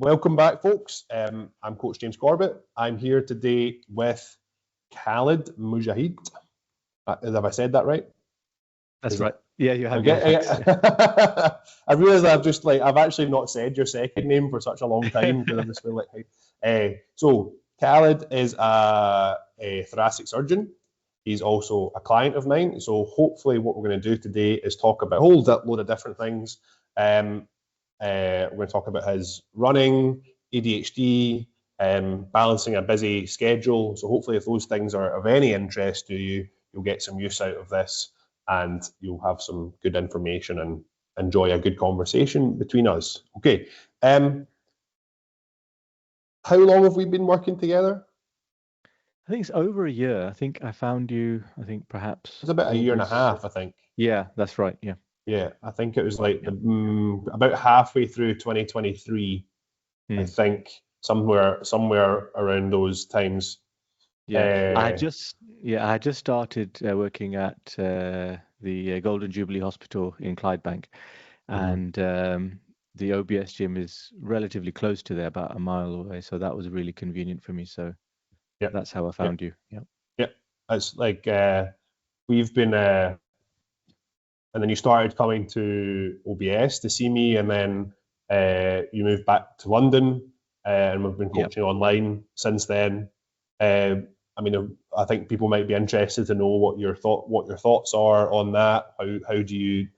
welcome back, folks. I'm Coach James Corbett. I'm here today with Khalid Mujahid. Have I said that right? That's right. Yeah, you have. Okay. I realise I've actually not said your second name for such a long time because I just feel like. So Khalid is a thoracic surgeon. He's also a client of mine. So hopefully, what we're going to do today is talk about a whole load of different things. We're going to talk about his running, ADHD, balancing a busy schedule. So hopefully, if those things are of any interest to you, you'll get some use out of this, and you'll have some good information and enjoy a good conversation between us. Okay. How long have we been working together? I think it's over a year. I think I found you, perhaps... It's about a year and a half, I think. Yeah, that's right, yeah. Yeah, I think it was like about halfway through 2023, I think, somewhere around those times. Yeah, I just started working at the Golden Jubilee Hospital in Clydebank, and the OBS gym is relatively close to there, about a mile away. So that was really convenient for me. So that's how I found you. Yeah, it's like we've been, and then you started coming to OBS to see me, and then you moved back to London, and we've been coaching online since then. I mean, I think people might be interested to know what your thoughts are on that. How do you?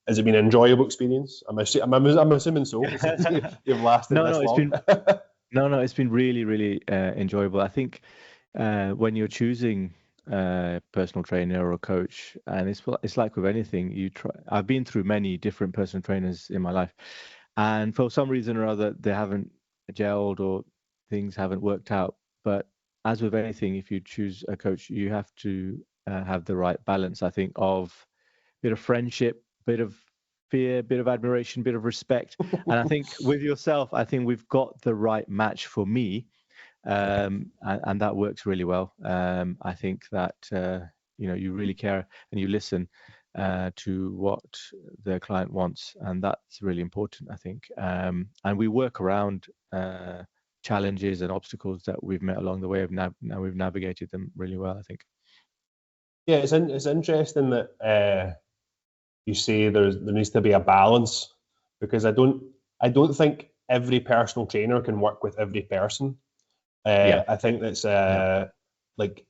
Has it been an enjoyable experience? I'm assuming so. You've lasted this long. It's been really, really enjoyable. I think when you're choosing a personal trainer or a coach, and it's like with anything, I've been through many different personal trainers in my life, and for some reason or other, they haven't gelled or things haven't worked out. But as with anything, if you choose a coach, you have to have the right balance, I think, of a bit of friendship, bit of fear, bit of admiration, bit of respect. And I think with yourself, I think we've got the right match for me, and that works really well. I think that you really care and you listen to what the client wants, and that's really important, I think. And we work around challenges and obstacles that we've met along the way. Now we've navigated them really well, I think. Yeah, it's interesting that you say there needs to be a balance, because I don't think every personal trainer can work with every person. I think that's like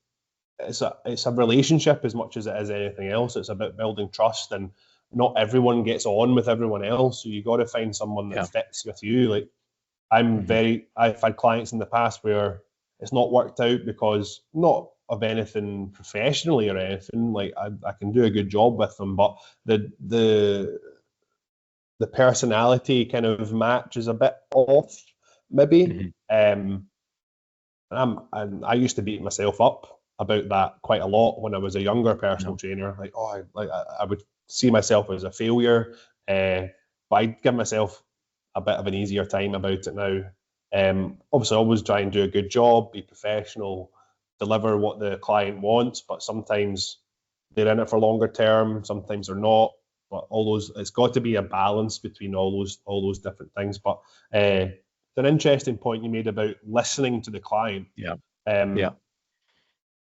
it's a relationship as much as it is anything else. It's about building trust, and not everyone gets on with everyone else. So you got to find someone that fits with you. Like I've had clients in the past where it's not worked out because not of anything professionally or anything. Like I can do a good job with them, but the personality kind of match is a bit off, maybe. And I used to beat myself up about that quite a lot when I was a younger personal trainer. Like, I would see myself as a failure, but I give myself a bit of an easier time about it now. Obviously, always try and do a good job, be professional, deliver what the client wants, but sometimes they're in it for longer term, sometimes they're not. But it's got to be a balance between all those different things. But it's an interesting point you made about listening to the client.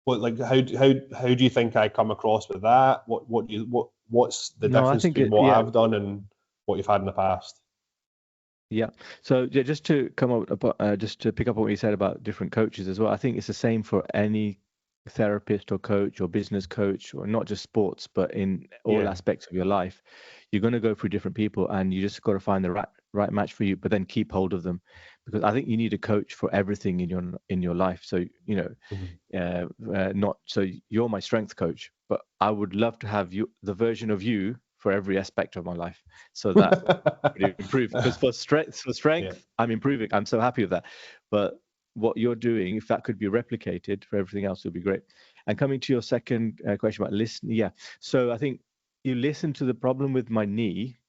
What how do you think I come across with that? What's the difference between what I've done and what you've had in the past? Yeah. So just to pick up on what you said about different coaches as well, I think it's the same for any therapist or coach or business coach, or not just sports, but in all aspects of your life. You're going to go through different people, and you just got to find the right match for you, but then keep hold of them, because I think you need a coach for everything in your life. So not so you're my strength coach, but I would love to have the version of you for every aspect of my life, so that would improve. Because for strength, I'm improving. I'm so happy with that. But what you're doing, if that could be replicated for everything else, would be great. And coming to your second question about listening, so I think you listened to the problem with my knee,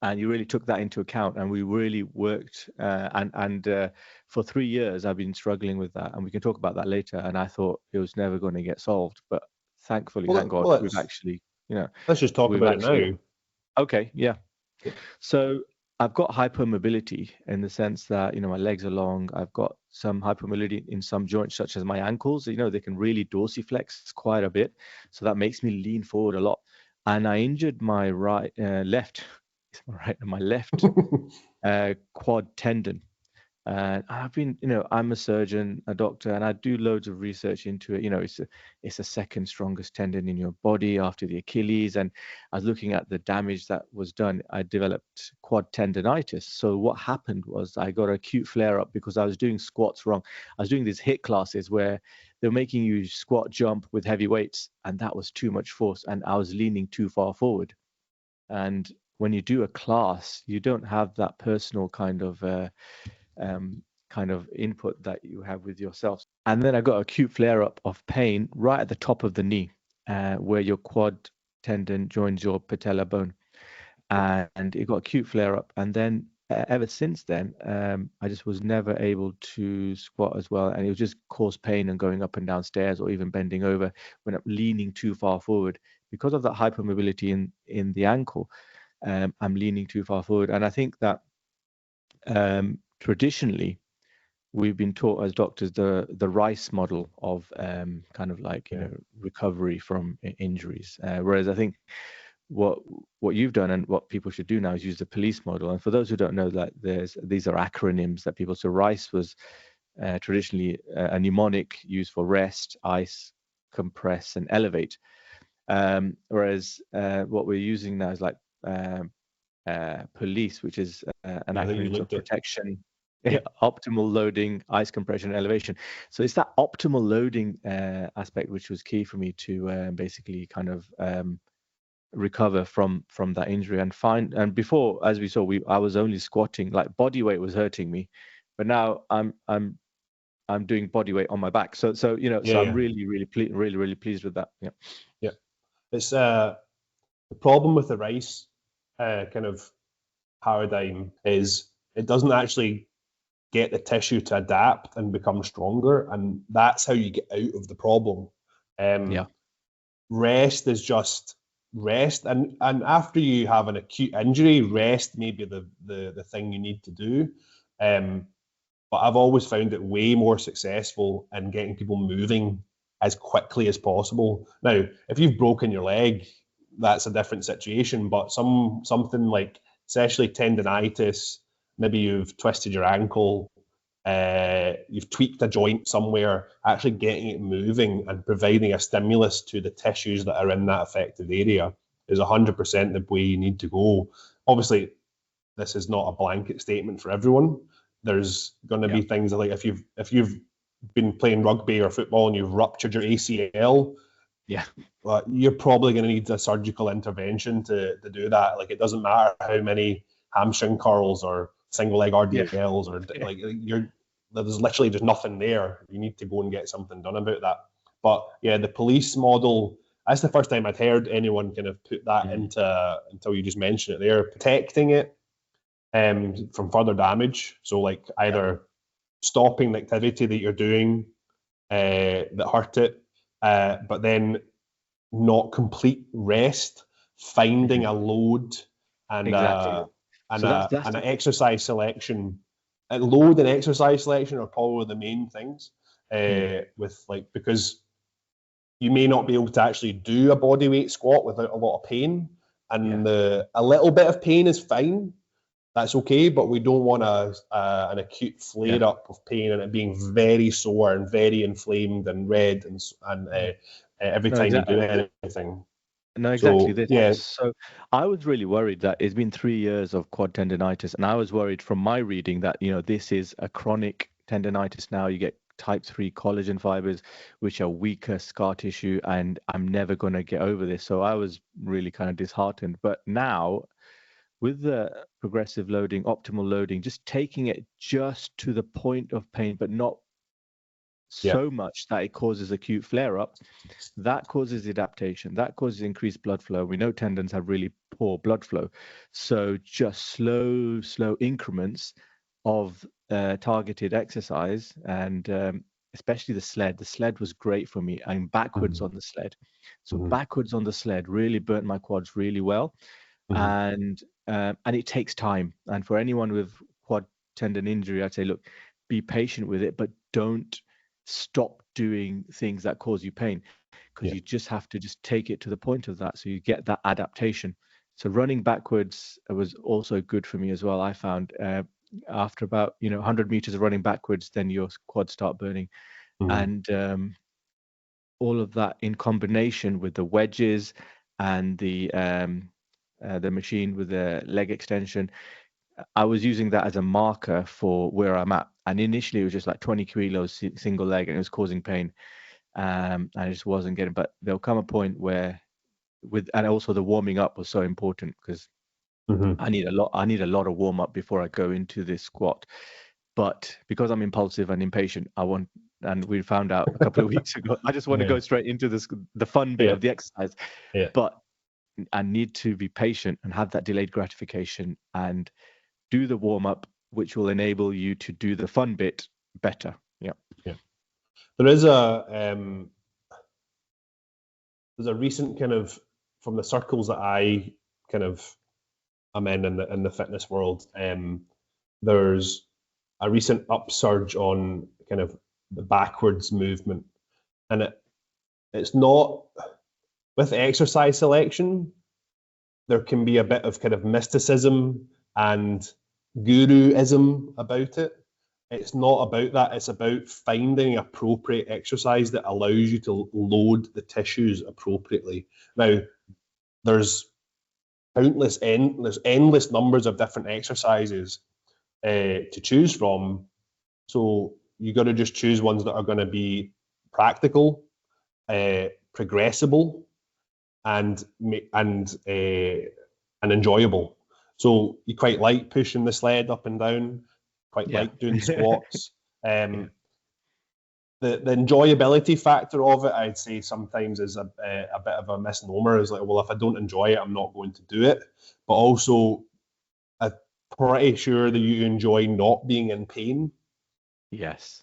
and you really took that into account, and we really worked. And for 3 years, I've been struggling with that, and we can talk about that later. And I thought it was never going to get solved, but thankfully, thank God, we've actually. Let's just talk about it now. Okay, yeah. So I've got hypermobility in the sense that, my legs are long. I've got some hypermobility in some joints, such as my ankles. They can really dorsiflex quite a bit. So that makes me lean forward a lot. And I injured my my left quad tendon. And I've been, I'm a surgeon, a doctor, and I do loads of research into it. It's the second strongest tendon in your body after the Achilles. And I was looking at the damage that was done. I developed quad tendonitis. So what happened was I got an acute flare up because I was doing squats wrong. I was doing these HIIT classes where they were making you squat, jump with heavy weights, and that was too much force. And I was leaning too far forward. And when you do a class, you don't have that personal kind of input that you have with yourself. And then I got acute flare up of pain right at the top of the knee, where your quad tendon joins your patella bone. And it got acute flare up. And then ever since then, I just was never able to squat as well. And it would just cause pain and going up and down stairs or even bending over when I'm leaning too far forward. Because of that hypermobility in the ankle, I'm leaning too far forward. And I think that traditionally, we've been taught as doctors the Rice model of recovery from injuries. Whereas I think what you've done and what people should do now is use the police model. And for those who don't know, that these are acronyms that people. So Rice was traditionally a mnemonic used for rest, ice, compress, and elevate. Whereas what we're using now is like police, which is an acronym of protection. Optimal loading, ice compression, elevation. So it's that optimal loading aspect which was key for me to basically kind of recover from that injury and before, as we saw, I was only squatting, like body weight was hurting me, but now I'm doing body weight on my back. So I'm really pleased with that. Yeah. It's the problem with the Rice kind of paradigm is it doesn't actually get the tissue to adapt and become stronger, and that's how you get out of the problem. Rest is just rest, and after you have an acute injury, rest may be the thing you need to do. But I've always found it way more successful in getting people moving as quickly as possible. Now, if you've broken your leg, that's a different situation, but something like, especially tendonitis, maybe you've twisted your ankle, you've tweaked a joint somewhere, actually getting it moving and providing a stimulus to the tissues that are in that affected area is 100% the way you need to go. Obviously, this is not a blanket statement for everyone. There's going to be things like if you've been playing rugby or football and you've ruptured your ACL, you're probably going to need a surgical intervention to do that. Like, it doesn't matter how many hamstring curls or single leg RDLs or like there's literally just nothing there. You need to go and get something done about that. But yeah, the police model, that's the first time I'd heard anyone kind of put that into, until you just mentioned it there, protecting it from further damage. So like either stopping the activity that you're doing that hurt it, but then not complete rest, finding a load and an exercise selection. Load and exercise selection are probably the main things with like, because you may not be able to actually do a body weight squat without a lot of pain, and a little bit of pain is fine. That's okay, but we don't want an acute flare up of pain and it being very sore and very inflamed and red and every time you do anything. No, exactly. So I was really worried that it's been 3 years of quad tendonitis, and I was worried from my reading that this is a chronic tendonitis. Now you get type 3 collagen fibers, which are weaker scar tissue, and I'm never going to get over this. So I was really kind of disheartened. But now, with the progressive loading, optimal loading, just taking it just to the point of pain, but not so much that it causes acute flare-up, that causes adaptation, that causes increased blood flow. We know tendons have really poor blood flow. So just slow increments of targeted exercise, and especially the sled. The sled was great for me. I'm backwards on the sled. So backwards on the sled really burnt my quads really well. And and it takes time. And for anyone with quad tendon injury, I'd say, look, be patient with it, but don't stop doing things that cause you pain, because you just have to just take it to the point of that, so you get that adaptation. So running backwards was also good for me as well. I found after about 100 meters of running backwards, then your quads start burning, and all of that in combination with the wedges and the machine with the leg extension, I was using that as a marker for where I'm at. And initially it was just like 20 kilos single leg, and it was causing pain. And I just wasn't getting, but there'll come a point where and also the warming up was so important, because I need a lot of warm up before I go into this squat. But because I'm impulsive and impatient, and we found out a couple of weeks ago, I just want to go straight into the fun bit of the exercise. But I need to be patient and have that delayed gratification and do the warm up, which will enable you to do the fun bit better. Yeah. There is there's a recent kind of, from the circles that I kind of am in the fitness world, there's a recent upsurge on kind of the backwards movement, and it's not, with exercise selection, there can be a bit of kind of mysticism and guruism about it. It's not about that. It's about finding appropriate exercise that allows you to load the tissues appropriately. Now, there's endless numbers of different exercises to choose from. So you got to just choose ones that are going to be practical, progressible, and enjoyable. So you quite like pushing the sled up and down, quite like doing squats. The enjoyability factor of it, I'd say sometimes is a bit of a misnomer. Is like, well, if I don't enjoy it, I'm not going to do it. But also, I'm pretty sure that you enjoy not being in pain. Yes.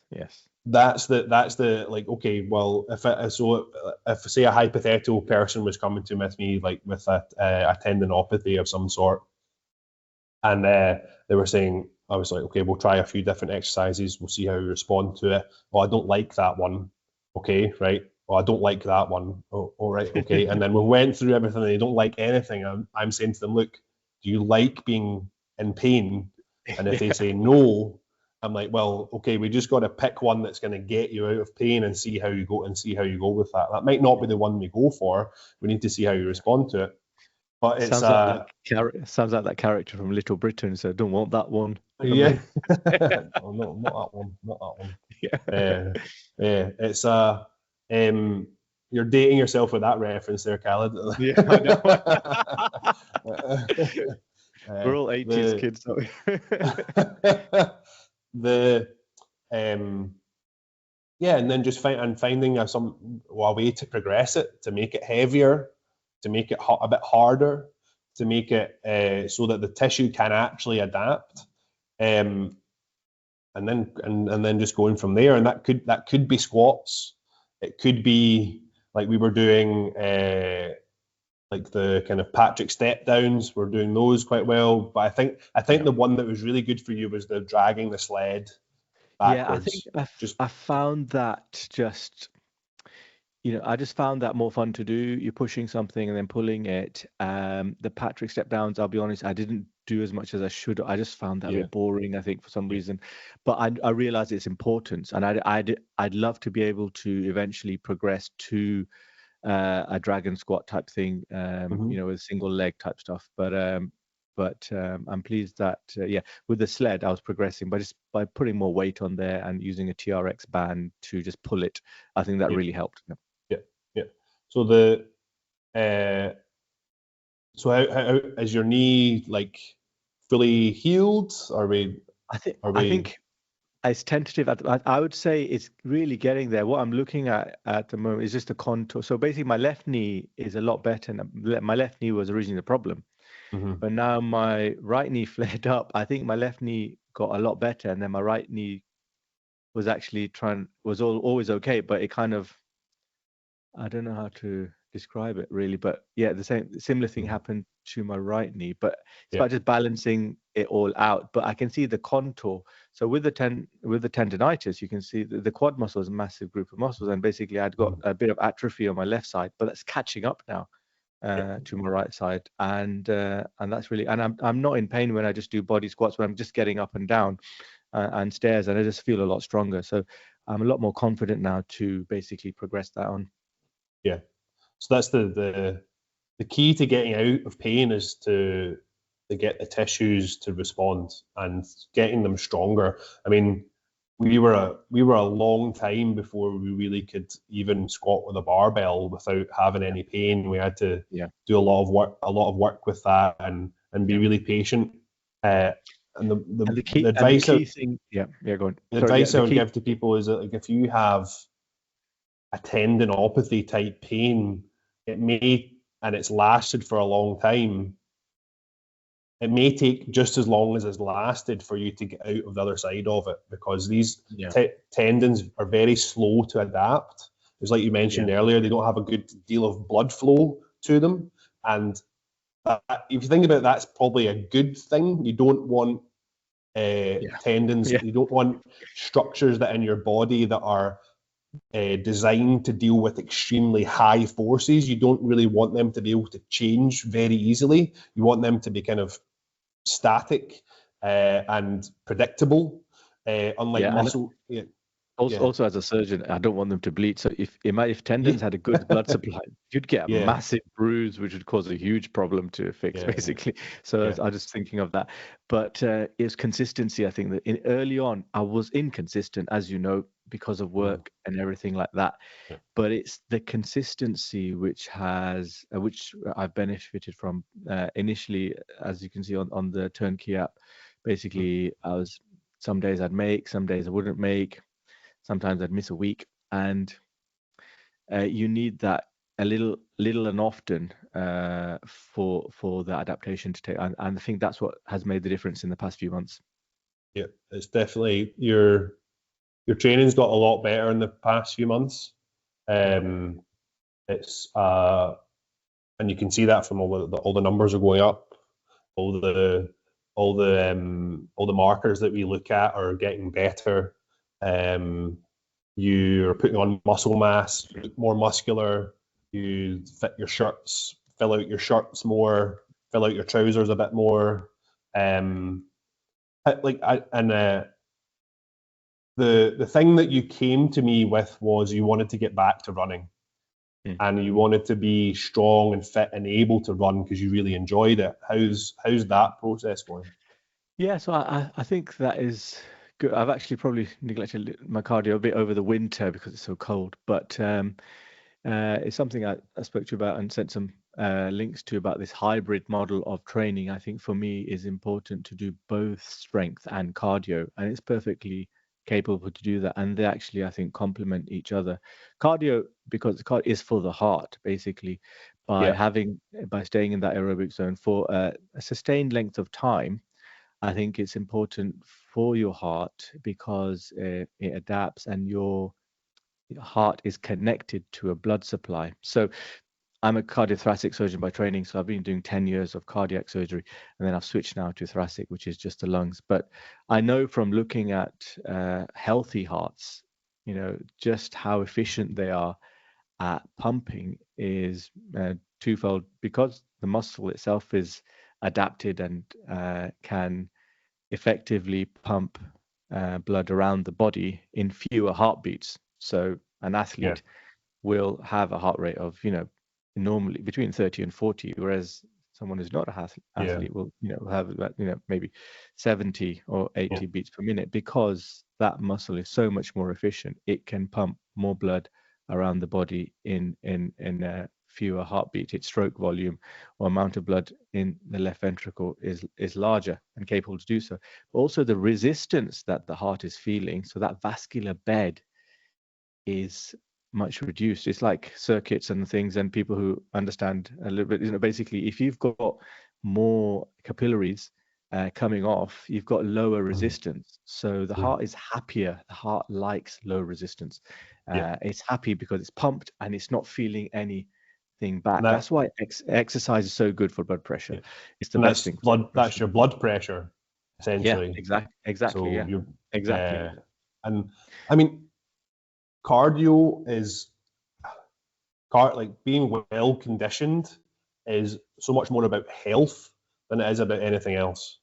That's the like, okay, well, if say a hypothetical person was coming to me like with a tendinopathy of some sort, and they were saying, I was like, okay, we'll try a few different exercises, we'll see how you respond to it. Well, I don't like that one. Okay, right. Well, I don't like that one. Oh, all right, okay. And then we went through everything, and they don't like anything. I'm saying to them, look, do you like being in pain? And if they say no, I'm like, well, okay, we just got to pick one that's going to get you out of pain and see how you go with that. That might not be the one we go for. We need to see how you respond to it. But it's sounds like that character from Little Britain. So don't want that one. Yeah. Oh, no, not that one. Yeah. It's you're dating yourself with that reference there, Khalid. Yeah, I know. We're all 80s kids, so and then just finding a way to progress it, to make it heavier, to make it a bit harder, to make it so that the tissue can actually adapt, and then just going from there. And that could be squats. It could be like we were doing, like the kind of Patrick step downs. We're doing those quite well. But I think the one that was really good for you was the dragging the sled backwards. Yeah, I think I found that I just found that more fun to do. You're pushing something and then pulling it. The Patrick step downs, I'll be honest, I didn't do as much as I should. I just found that a bit boring, I think, for some reason. But I realized its importance, and I'd love to be able to eventually progress to a dragon squat type thing, with single leg type stuff. But I'm pleased that with the sled I was progressing by putting more weight on there and using a TRX band to just pull it. I think that really helped. Yeah. So so how is your knee, like, fully healed? I think it's tentative. I would say it's really getting there. What I'm looking at the moment is just a contour. So basically, my left knee is a lot better. My left knee was originally the problem, but now my right knee flared up. I think my left knee got a lot better, and then my right knee was actually always okay, but it kind of, I don't know how to describe it really. But yeah, similar thing happened to my right knee, but it's about just balancing it all out. But I can see the contour. So with the tendonitis, you can see the quad muscle is a massive group of muscles, and basically I'd got a bit of atrophy on my left side, but that's catching up now to my right side, and that's really, and I'm not in pain when I just do body squats, when I'm just getting up and down and stairs, and I just feel a lot stronger. So I'm a lot more confident now to basically progress that on. Yeah. So that's the key to getting out of pain, is to get the tissues to respond and getting them stronger. I mean, we were a long time before we really could even squat with a barbell without having any pain. We had to do a lot of work with that, and be really patient. And the advice go on. The advice I would give to people is that, like, if you have a tendinopathy type pain, and it's lasted for a long time, it may take just as long as it's lasted for you to get out of the other side of it, because these tendons are very slow to adapt. It's like you mentioned earlier, they don't have a good deal of blood flow to them. And if you think about it, that's probably a good thing. You don't want tendons, you don't want structures that in your body that are designed to deal with extremely high forces. You don't really want them to be able to change very easily. You want them to be kind of static and predictable, unlike muscle. Also, as a surgeon, I don't want them to bleed. So if tendons had a good blood supply, you'd get a massive bruise, which would cause a huge problem to fix, basically. So I was just thinking of that. But it's consistency. I think that early on, I was inconsistent, as you know, because of work and everything like that. But it's the consistency which I've benefited from. Initially, as you can see on the Turnkey app, basically, some days I'd make, some days I wouldn't make. Sometimes I'd miss a week, and you need that a little and often for the adaptation to take. And I think that's what has made the difference in the past few months. Yeah, it's definitely your training's got a lot better in the past few months. It's and you can see that from all the numbers are going up. All the markers that we look at are getting better. You're putting on muscle mass, you look more muscular. You fit your shirts, fill out your shirts more, fill out your trousers a bit more. The thing that you came to me with was you wanted to get back to running, and you wanted to be strong and fit and able to run because you really enjoyed it. How's that process going? Yeah, so I think that is good. I've actually probably neglected my cardio a bit over the winter because it's so cold, but it's something I spoke to you about and sent some links to about this hybrid model of training. I think for me is important to do both strength and cardio, and it's perfectly capable to do that. And they actually, I think, complement each other. Cardio, because the cardio is for the heart, basically, by staying in that aerobic zone for a sustained length of time. I think it's important for your heart because it adapts, and your heart is connected to a blood supply. So I'm a cardiothoracic surgeon by training, so I've been doing 10 years of cardiac surgery, and then I've switched now to thoracic, which is just the lungs. But I know from looking at healthy hearts, just how efficient they are at pumping is twofold, because the muscle itself is adapted and can effectively pump blood around the body in fewer heartbeats. So an athlete will have a heart rate of, normally between 30 and 40, whereas someone who's not a athlete will, have about, maybe 70 or 80 beats per minute, because that muscle is so much more efficient. It can pump more blood around the body in fewer heartbeat. Its stroke volume or amount of blood in the left ventricle is larger and capable to do so. But also the resistance that the heart is feeling, so that vascular bed is much reduced. It's like circuits and things, and people who understand a little bit, basically, if you've got more capillaries coming off, you've got lower resistance. So the heart is happier. The heart likes low resistance. It's happy because it's pumped and it's not feeling any thing back. That's why exercise is so good for blood pressure. Yeah. It's the best thing. That's your blood pressure, essentially. Yeah, exactly. So Yeah, exactly. And I mean, cardio is like being well conditioned is so much more about health than it is about anything else.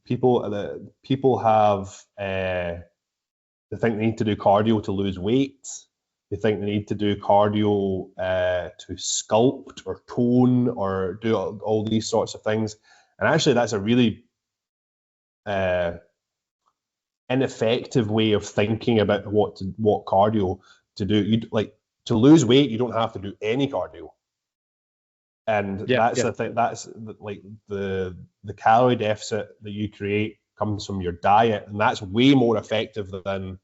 People have they think they need to do cardio to lose weight. They think they need to do cardio to sculpt or tone or do all these sorts of things. And actually, that's a really ineffective way of thinking about what cardio to do. You like to lose weight, you don't have to do any cardio. And that's the thing. That's like the calorie deficit that you create comes from your diet, and that's way more effective than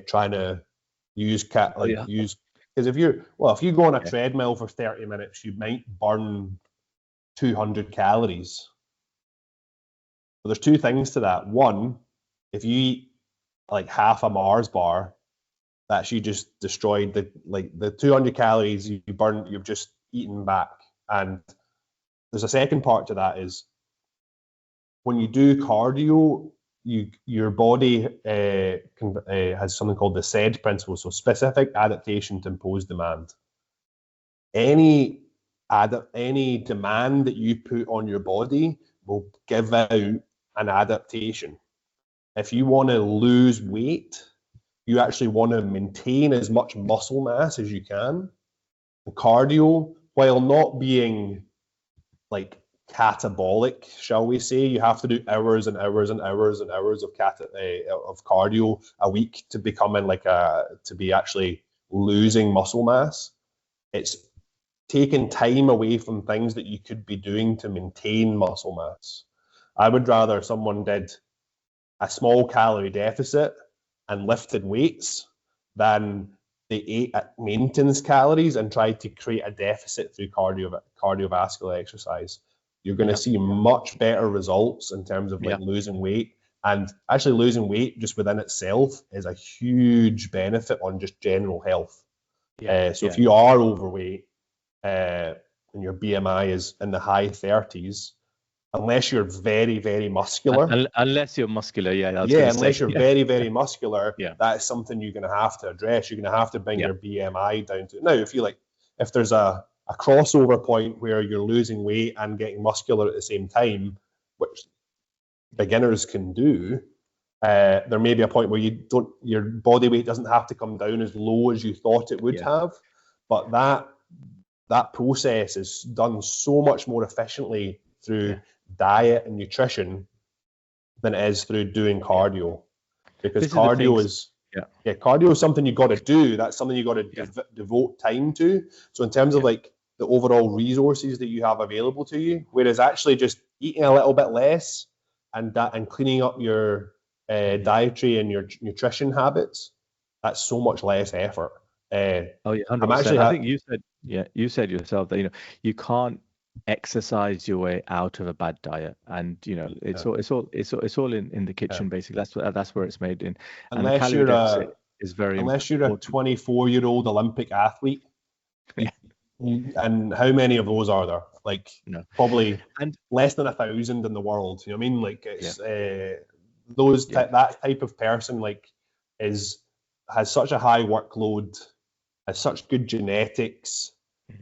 trying to use because if you go on a treadmill for 30 minutes, you might burn 200 calories. But there's two things to that. One, if you eat like half a Mars bar, that's you just destroyed the 200 calories you burn. You've just eaten back. And there's a second part to that is when you do cardio, your body has something called the SAID principle, so specific adaptation to imposed demand. Any demand that you put on your body will give out an adaptation. If you want to lose weight, you actually want to maintain as much muscle mass as you can. And cardio, while not being like catabolic, shall we say, you have to do hours and hours and hours and hours of cardio a week to becoming to be actually losing muscle mass. It's taking time away from things that you could be doing to maintain muscle mass. I would rather someone did a small calorie deficit and lifted weights than they ate at maintenance calories and tried to create a deficit through cardiovascular exercise. You're going to see much better results in terms of losing weight. And actually losing weight just within itself is a huge benefit on just general health. If you are overweight and your BMI is in the high 30s, unless you're very, very muscular. Unless you're muscular, unless you're very, very muscular, that is something you're going to have to address. You're going to have to bring your BMI down to. Now, if there's a crossover point where you're losing weight and getting muscular at the same time, which beginners can do, there may be a point where your body weight doesn't have to come down as low as you thought it would have, but that process is done so much more efficiently through diet and nutrition than it is through doing cardio, because cardio is something you got to do. That's something you got to devote time to. So in terms of like the overall resources that you have available to you, whereas actually just eating a little bit less and cleaning up your dietary and your nutrition habits, that's so much less effort. 100%. I think you said yourself that you can't exercise your way out of a bad diet, and it's all in the kitchen basically. That's where it's made in. And unless the calorie is very unless you're a 24-year-old Olympic athlete, and how many of those are there? Like probably less than 1,000 in the world. You know what I mean? Like it's that type of person has such a high workload, has such good genetics,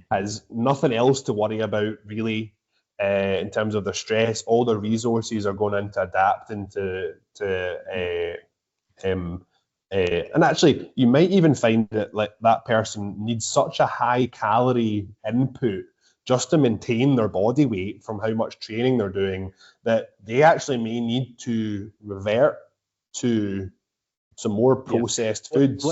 has nothing else to worry about really in terms of their stress. All the resources are going into adapting and actually you might even find that like that person needs such a high calorie input just to maintain their body weight from how much training they're doing that they actually may need to revert to some more processed foods.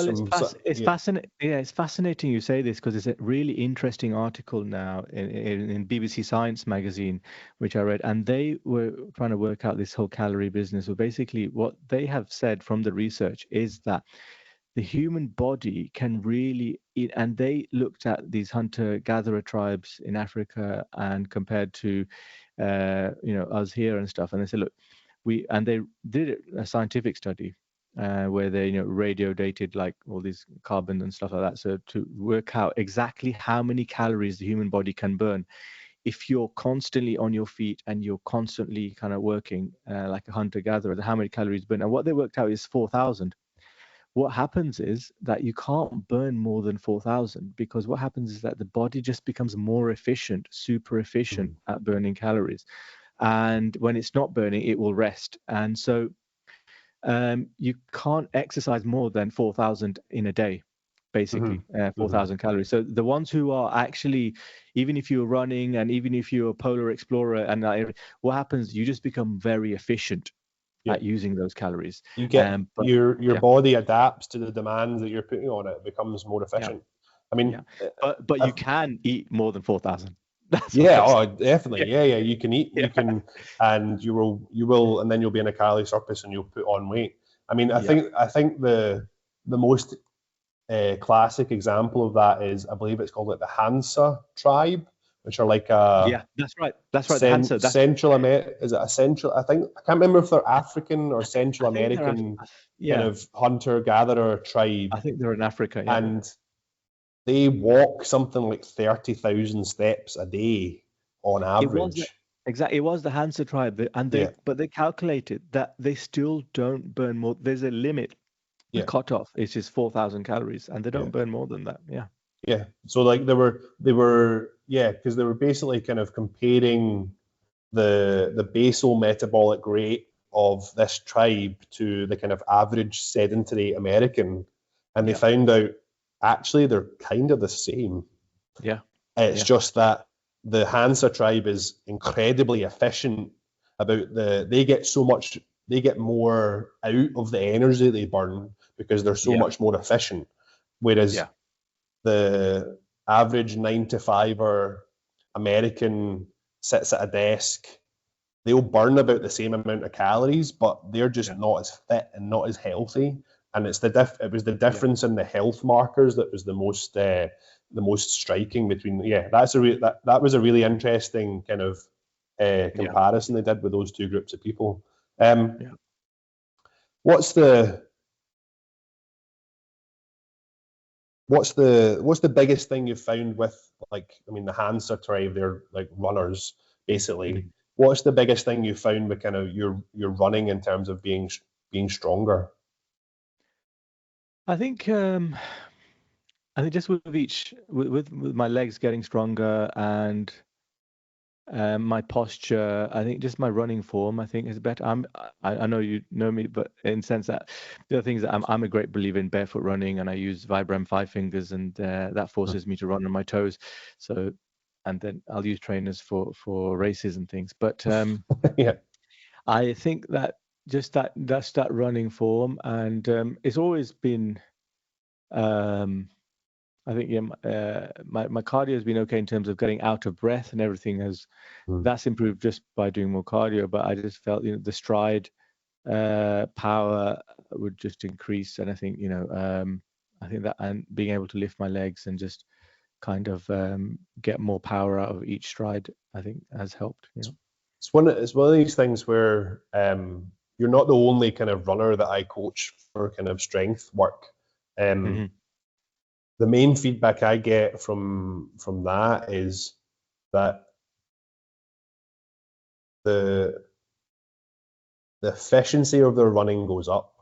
It's fascinating you say this, because it's a really interesting article now in BBC Science magazine, which I read, and they were trying to work out this whole calorie business. So basically what they have said from the research is that the human body can really eat, and they looked at these hunter-gatherer tribes in Africa and compared to us here and stuff, and they said, look, they did a scientific study, where they radio dated like all these carbon and stuff like that, so to work out exactly how many calories the human body can burn if you're constantly on your feet and you're constantly kind of working like a hunter-gatherer, how many calories burn. And what they worked out is 4,000. What happens is that you can't burn more than 4,000, because what happens is that the body just becomes more efficient, super efficient at burning calories. And when it's not burning, it will rest. And so you can't exercise more than 4,000 in a day, basically, 4,000 calories. So the ones who are actually, even if you're running and even if you're a polar explorer, and what happens, you just become very efficient at using those calories. You get your body adapts to the demands that you're putting on it. It becomes more efficient. I mean, but you can eat more than 4,000. Definitely. Yeah. You can eat, you can, and you will, and then you'll be in a calorie surplus and you'll put on weight. I mean, I think the most classic example of that is, I believe it's called like the Hansa tribe, which are like that's right. The Hansa. Central America. Is it a Central? I can't remember if they're African or Central American kind of hunter-gatherer tribe. I think they're in Africa. And they walk something like 30,000 steps a day on average. It was the Hansa tribe, but they calculated that they still don't burn more. There's a limit. The cutoff is just 4,000 calories, and they don't burn more than that. Yeah. So like they were because they were basically kind of comparing the basal metabolic rate of this tribe to the kind of average sedentary American, and they found out actually they're kind of the same. It's just that the Hansa tribe is incredibly efficient about they get more out of the energy they burn because they're so much more efficient, whereas the average 9-to-5er American sits at a desk, they'll burn about the same amount of calories, but they're just not as fit and not as healthy. And it's it was the difference in the health markers that was the most striking between. That was a really interesting kind of comparison they did with those two groups of people. What's the biggest thing you've found with, like, I mean, the Hansa tribe, they're like runners basically. What's the biggest thing you found with kind of your running in terms of being stronger? I think just with my legs getting stronger and my posture, I think just my running form, I think, is better. I know you know me, but in the sense that the other things that I'm a great believer in barefoot running, and I use Vibram 5 fingers, and that forces me to run on my toes. So, and then I'll use trainers for races and things. But I think that just that running form, and it's always been. I think my cardio has been okay in terms of getting out of breath, and everything that's improved just by doing more cardio. But I just felt the stride power would just increase, and I think I think that, and being able to lift my legs and just kind of get more power out of each stride, I think has helped. It's one of these things where you're not the only kind of runner that I coach for kind of strength work. The main feedback I get from that is that the efficiency of their running goes up.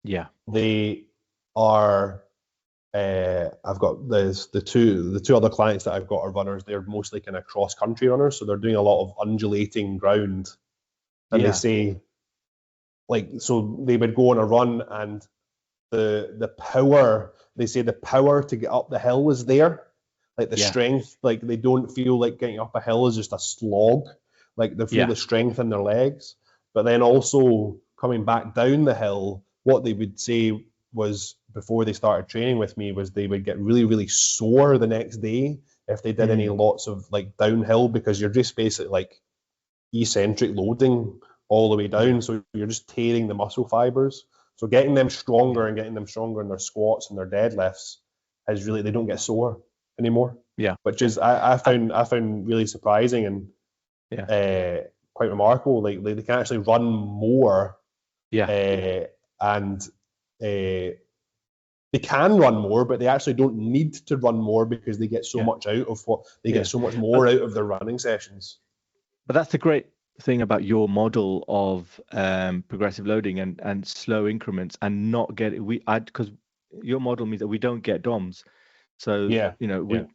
They are. I've got the two other clients that I've got are runners. They're mostly kind of cross country runners, so they're doing a lot of undulating ground. And they say, like, so they would go on a run, and the power, they say the power to get up the hill is there, like the strength, like they don't feel like getting up a hill is just a slog, like they feel the strength in their legs. But then also coming back down the hill, what they would say was, before they started training with me, was they would get really, really sore the next day if they did any lots of like downhill, because you're just basically like eccentric loading all the way down, so you're just tearing the muscle fibers. So getting them stronger and getting them stronger in their squats and their deadlifts is really, they don't get sore anymore. Which is I found really surprising and quite remarkable. Like they can actually run more and they can run more, but they actually don't need to run more because they get so much out of what they get so much more out of their running sessions. But that's the great thing about your model of progressive loading and slow increments, and not get because your model means that we don't get DOMs. So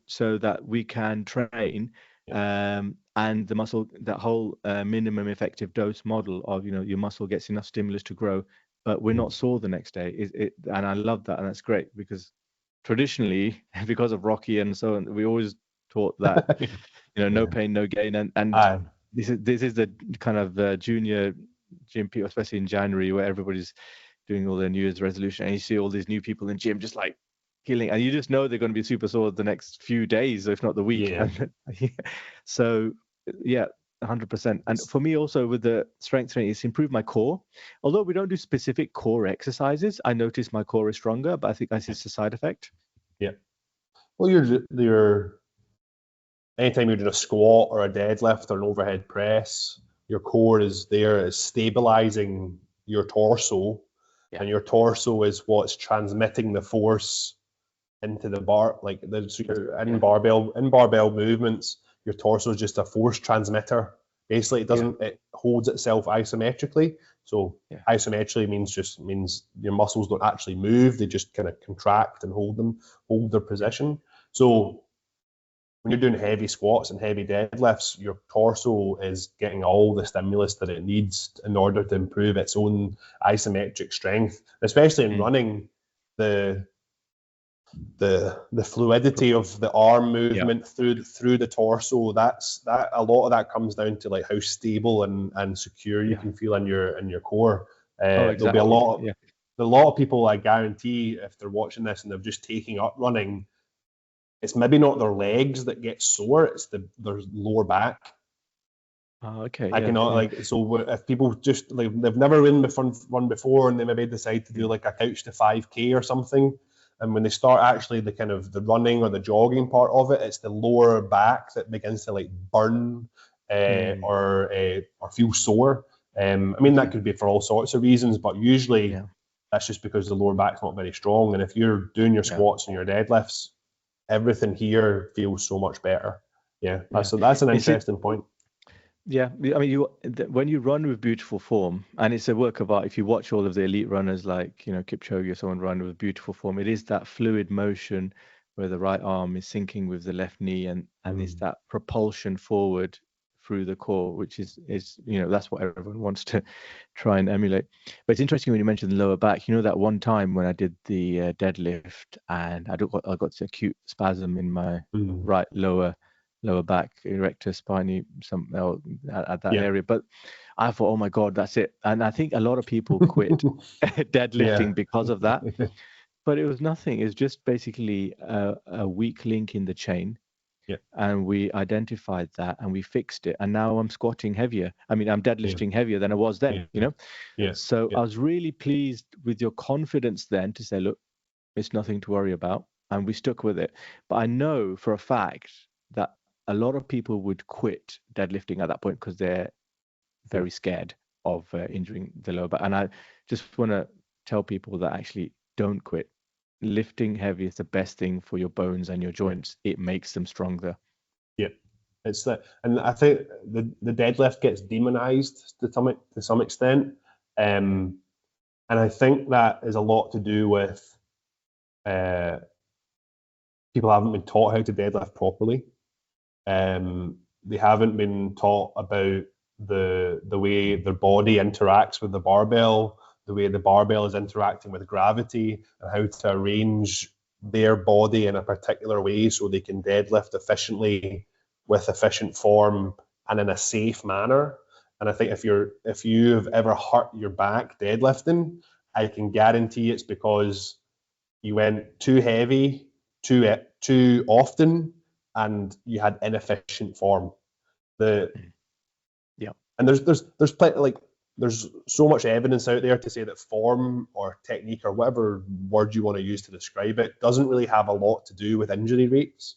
so that we can train, and the muscle, that whole minimum effective dose model of your muscle gets enough stimulus to grow, but we're not sore the next day. And I love that, and that's great, because traditionally, because of Rocky and so on, we always taught that no pain, no gain, and this is the kind of junior gym people, especially in January, where everybody's doing all their New Year's resolution, and you see all these new people in gym just like killing, and you just know they're going to be super sore the next few days, if not the week. So 100%. And for me also, with the strength training, it's improved my core. Although we don't do specific core exercises, I notice my core is stronger, but I think that's just a side effect. Well, you're anytime you're doing a squat or a deadlift or an overhead press, your core is stabilizing your torso, and your torso is what's transmitting the force into the bar. Like in barbell movements, your torso is just a force transmitter. Basically, it holds itself isometrically. So isometrically means your muscles don't actually move; they just kind of contract and hold their position. So when you're doing heavy squats and heavy deadlifts, your torso is getting all the stimulus that it needs in order to improve its own isometric strength, especially in running. The fluidity of the arm movement through the torso, that a lot of that comes down to like how stable and secure you can feel in your core. Exactly. There'll be a lot of people, I guarantee, if they're watching this and they're just taking up running, it's maybe not their legs that get sore, it's their lower back. Okay. So if people just like they've never run before and they maybe decide to do like a couch to 5K or something, and when they start actually the running or the jogging part of it, it's the lower back that begins to like burn or feel sore. I mean, that could be for all sorts of reasons, but usually that's just because the lower back's not very strong. And if you're doing your squats and your deadlifts, everything here feels so much better. That's an interesting point. Yeah, I mean, when you run with beautiful form, and it's a work of art. If you watch all of the elite runners like Kipchoge or someone run with beautiful form, it is that fluid motion where the right arm is syncing with the left knee, and it's that propulsion forward through the core, which is that's what everyone wants to try and emulate. But it's interesting when you mentioned the lower back. That one time when I did the deadlift and I got an acute spasm in my right lower back, erector spinae, at that area. But I thought, oh my God, that's it. And I think a lot of people quit deadlifting because of that. But it was nothing. It's just basically a weak link in the chain. And we identified that and we fixed it. And now I'm squatting heavier. I mean, I'm deadlifting heavier than I was then, So I was really pleased with your confidence then to say, look, it's nothing to worry about. And we stuck with it. But I know for a fact that a lot of people would quit deadlifting at that point because they're very scared of injuring the lower back. And I just want to tell people that actually don't quit. Lifting heavy is the best thing for your bones and your joints. It makes them stronger. It's that, and I think the deadlift gets demonized to some extent, and I think that is a lot to do with people haven't been taught how to deadlift properly. They haven't been taught about the way their body interacts with the barbell, the way the barbell is interacting with gravity, and how to arrange their body in a particular way so they can deadlift efficiently with efficient form and in a safe manner. And I think if you've ever hurt your back deadlifting, I can guarantee it's because you went too heavy too often and you had inefficient form. And there's plenty, like there's so much evidence out there to say that form or technique or whatever word you want to use to describe it doesn't really have a lot to do with injury rates.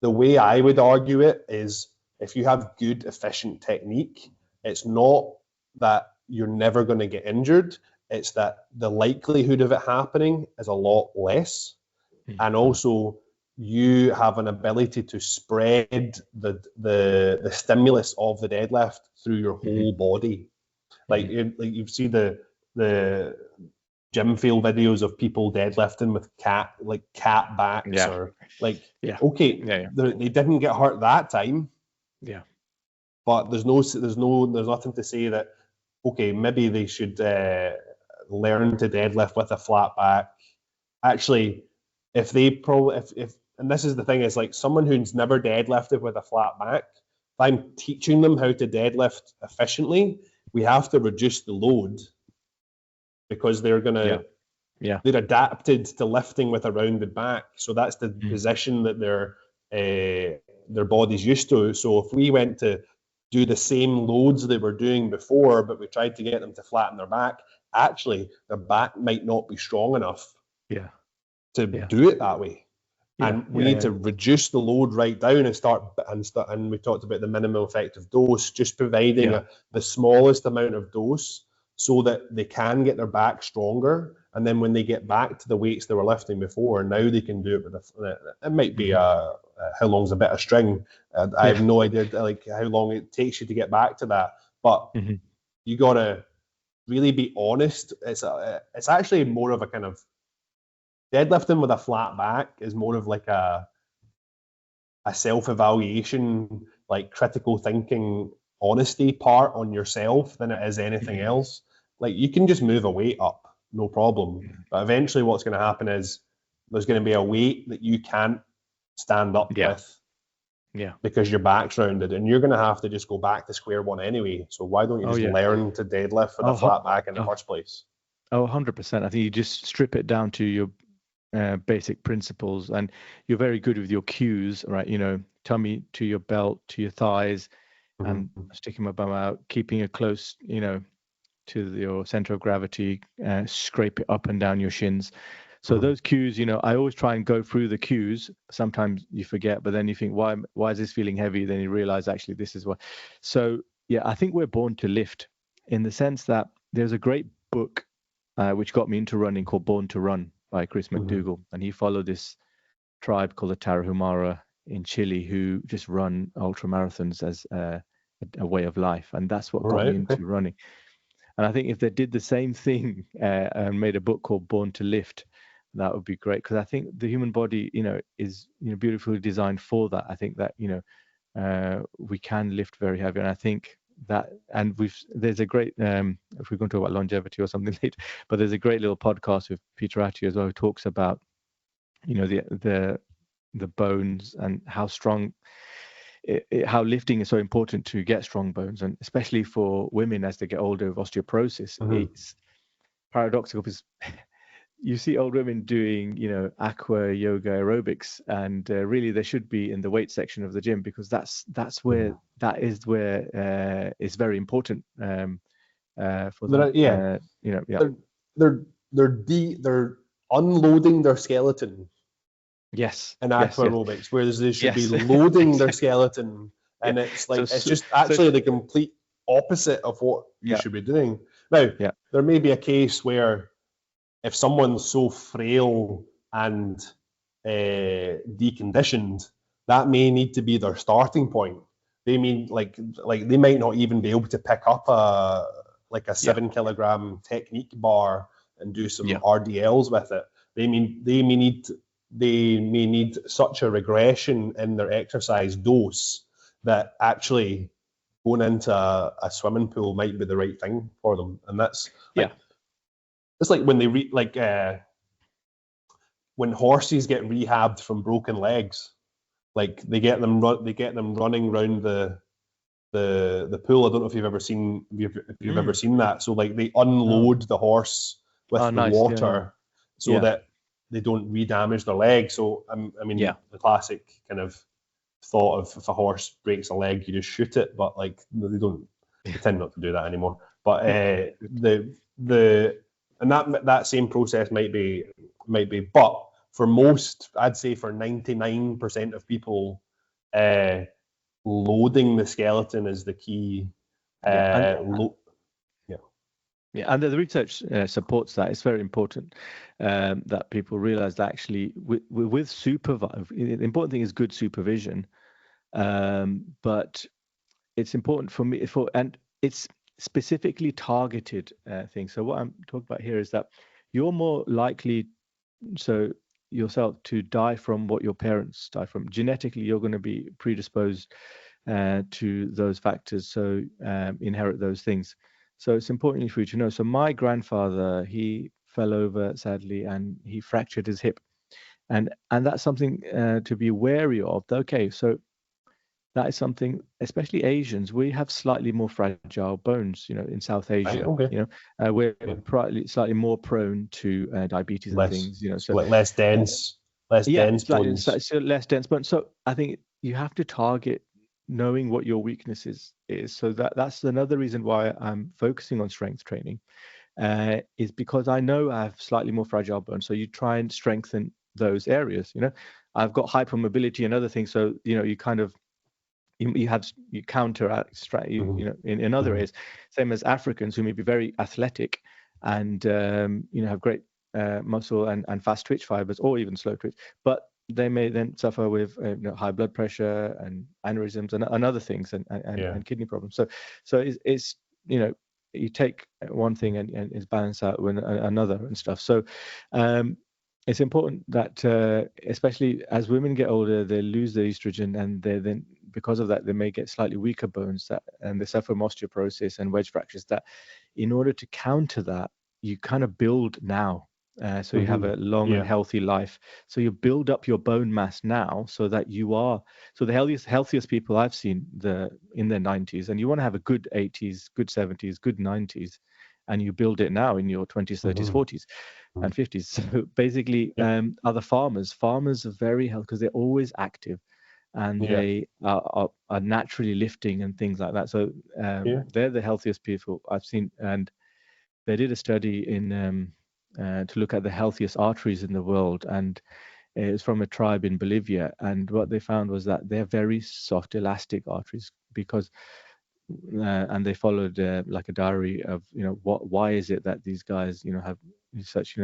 The way I would argue it is if you have good, efficient technique, it's not that you're never going to get injured. it's that the likelihood of it happening is a lot less, and also you have an ability to spread the stimulus of the deadlift through your whole body. Like you see the gym fail videos of people deadlifting with cat backs, or like they didn't get hurt that time. Yeah. But there's nothing to say that okay, maybe they should learn to deadlift with a flat back. Actually, if and this is the thing, is like someone who's never deadlifted with a flat back, if I'm teaching them how to deadlift efficiently, we have to reduce the load, because they're gonna they're adapted to lifting with a rounded back, so that's the position that their body's used to. So if we went to do the same loads they were doing before, but we tried to get them to flatten their back, actually their back might not be strong enough to do it that way. And we need to reduce the load right down and we talked about the minimum effective dose, just providing the smallest amount of dose so that they can get their back stronger. And then when they get back to the weights they were lifting before, now they can do it with it might be how long's a bit of string. I have no idea like how long it takes you to get back to that. But you got to really be honest. It's actually more of a kind of deadlifting with a flat back is more of like a self-evaluation, like critical thinking, honesty part on yourself than it is anything else. Like you can just move a weight up, no problem. But eventually what's going to happen is there's going to be a weight that you can't stand up with because your back's rounded, and you're going to have to just go back to square one anyway. So why don't you just learn to deadlift with a flat back in the first place? 100%. I think you just strip it down to your basic principles, and you're very good with your cues, right? You know, tummy to your belt, to your thighs, and sticking my bum out, keeping it close, you know, to your center of gravity, scrape it up and down your shins. So those cues, you know, I always try and go through the cues. Sometimes you forget, but then you think, why is this feeling heavy? Then you realize actually this is what. So yeah, I think we're born to lift, in the sense that there's a great book which got me into running called Born to Run by Chris McDougall, and he followed this tribe called the Tarahumara in Chile who just run ultra marathons as a way of life, and that's what got me into running. And I think if they did the same thing and made a book called Born to Lift, that would be great, because I think the human body, you know, is, you know, beautifully designed for that. I think that, you know, we can lift very heavy, and I think that, and there's a great if we're going to talk about longevity or something later, but there's a great little podcast with Peter Attia as well, who talks about, you know, the bones and how strong how lifting is so important to get strong bones, and especially for women as they get older with osteoporosis. It's paradoxical because you see old women doing, you know, aqua yoga aerobics, and really they should be in the weight section of the gym, because that's where it's very important for them. You know, they're unloading their skeleton. Yes. In aqua aerobics, whereas they should be loading their skeleton, and it's like it's just actually the complete opposite of what you should be doing. Now, there may be a case where if someone's so frail and deconditioned, that may need to be their starting point. They mean like they might not even be able to pick up a 7 kilogram technique bar and do some RDLs with it. They may need such a regression in their exercise dose that actually going into a swimming pool might be the right thing for them. And that's it's like when they when horses get rehabbed from broken legs, like they get them running around the pool. I don't know if you've ever seen ever seen that. So like they unload the horse with the water so that they don't re-damage their leg. So I mean, the classic kind of thought of if a horse breaks a leg, you just shoot it, but like they tend not to do that anymore. But and that same process might be, but for most, I'd say for 99% of people, loading the skeleton is the key. Yeah, and the research supports that. It's very important that people realize that actually with supervision, the important thing is good supervision. But it's important for me and it's specifically targeted things. So what I'm talking about here is that you're more likely, so yourself, to die from what your parents die from. Genetically, you're going to be predisposed to those factors, so inherit those things. So it's important for you to know. So my grandfather, he fell over sadly and he fractured his hip, and that's something to be wary of. Okay, so that is something, especially Asians, we have slightly more fragile bones, in South Right, Asia. okay. We're Yeah. slightly more prone to diabetes and Less, things, so less dense, less yeah, dense bones. slightly less dense bones. So I think you have to target knowing what your weaknesses is. So that's another reason why I'm focusing on strength training, is because I know I have slightly more fragile bones. So you try and strengthen those areas. I've got hypermobility and other things. So you kind of you counteract in other areas. Same as Africans who may be very athletic and have great muscle and fast twitch fibers, or even slow twitch, but they may then suffer with high blood pressure and aneurysms and other things and kidney problems. So it's you take one thing and it's balanced out with another and stuff. So it's important that especially as women get older, they lose their estrogen, and they then, because of that, they may get slightly weaker bones, and they suffer from osteoporosis and wedge fractures. That in order to counter that, you kind of build now. So you have a long and healthy life. So you build up your bone mass now, so that you are. So the healthiest people I've seen in their 90s, and you want to have a good 80s, good 70s, good 90s, and you build it now in your 20s, 30s, 40s, and 50s. So basically, other farmers are very healthy because they're always active, and they are naturally lifting and things like that. So they're the healthiest people I've seen. And they did a study in to look at the healthiest arteries in the world, and it was from a tribe in Bolivia. And what they found was that they're very soft, elastic arteries, because and they followed like a diary of why is it that these guys have such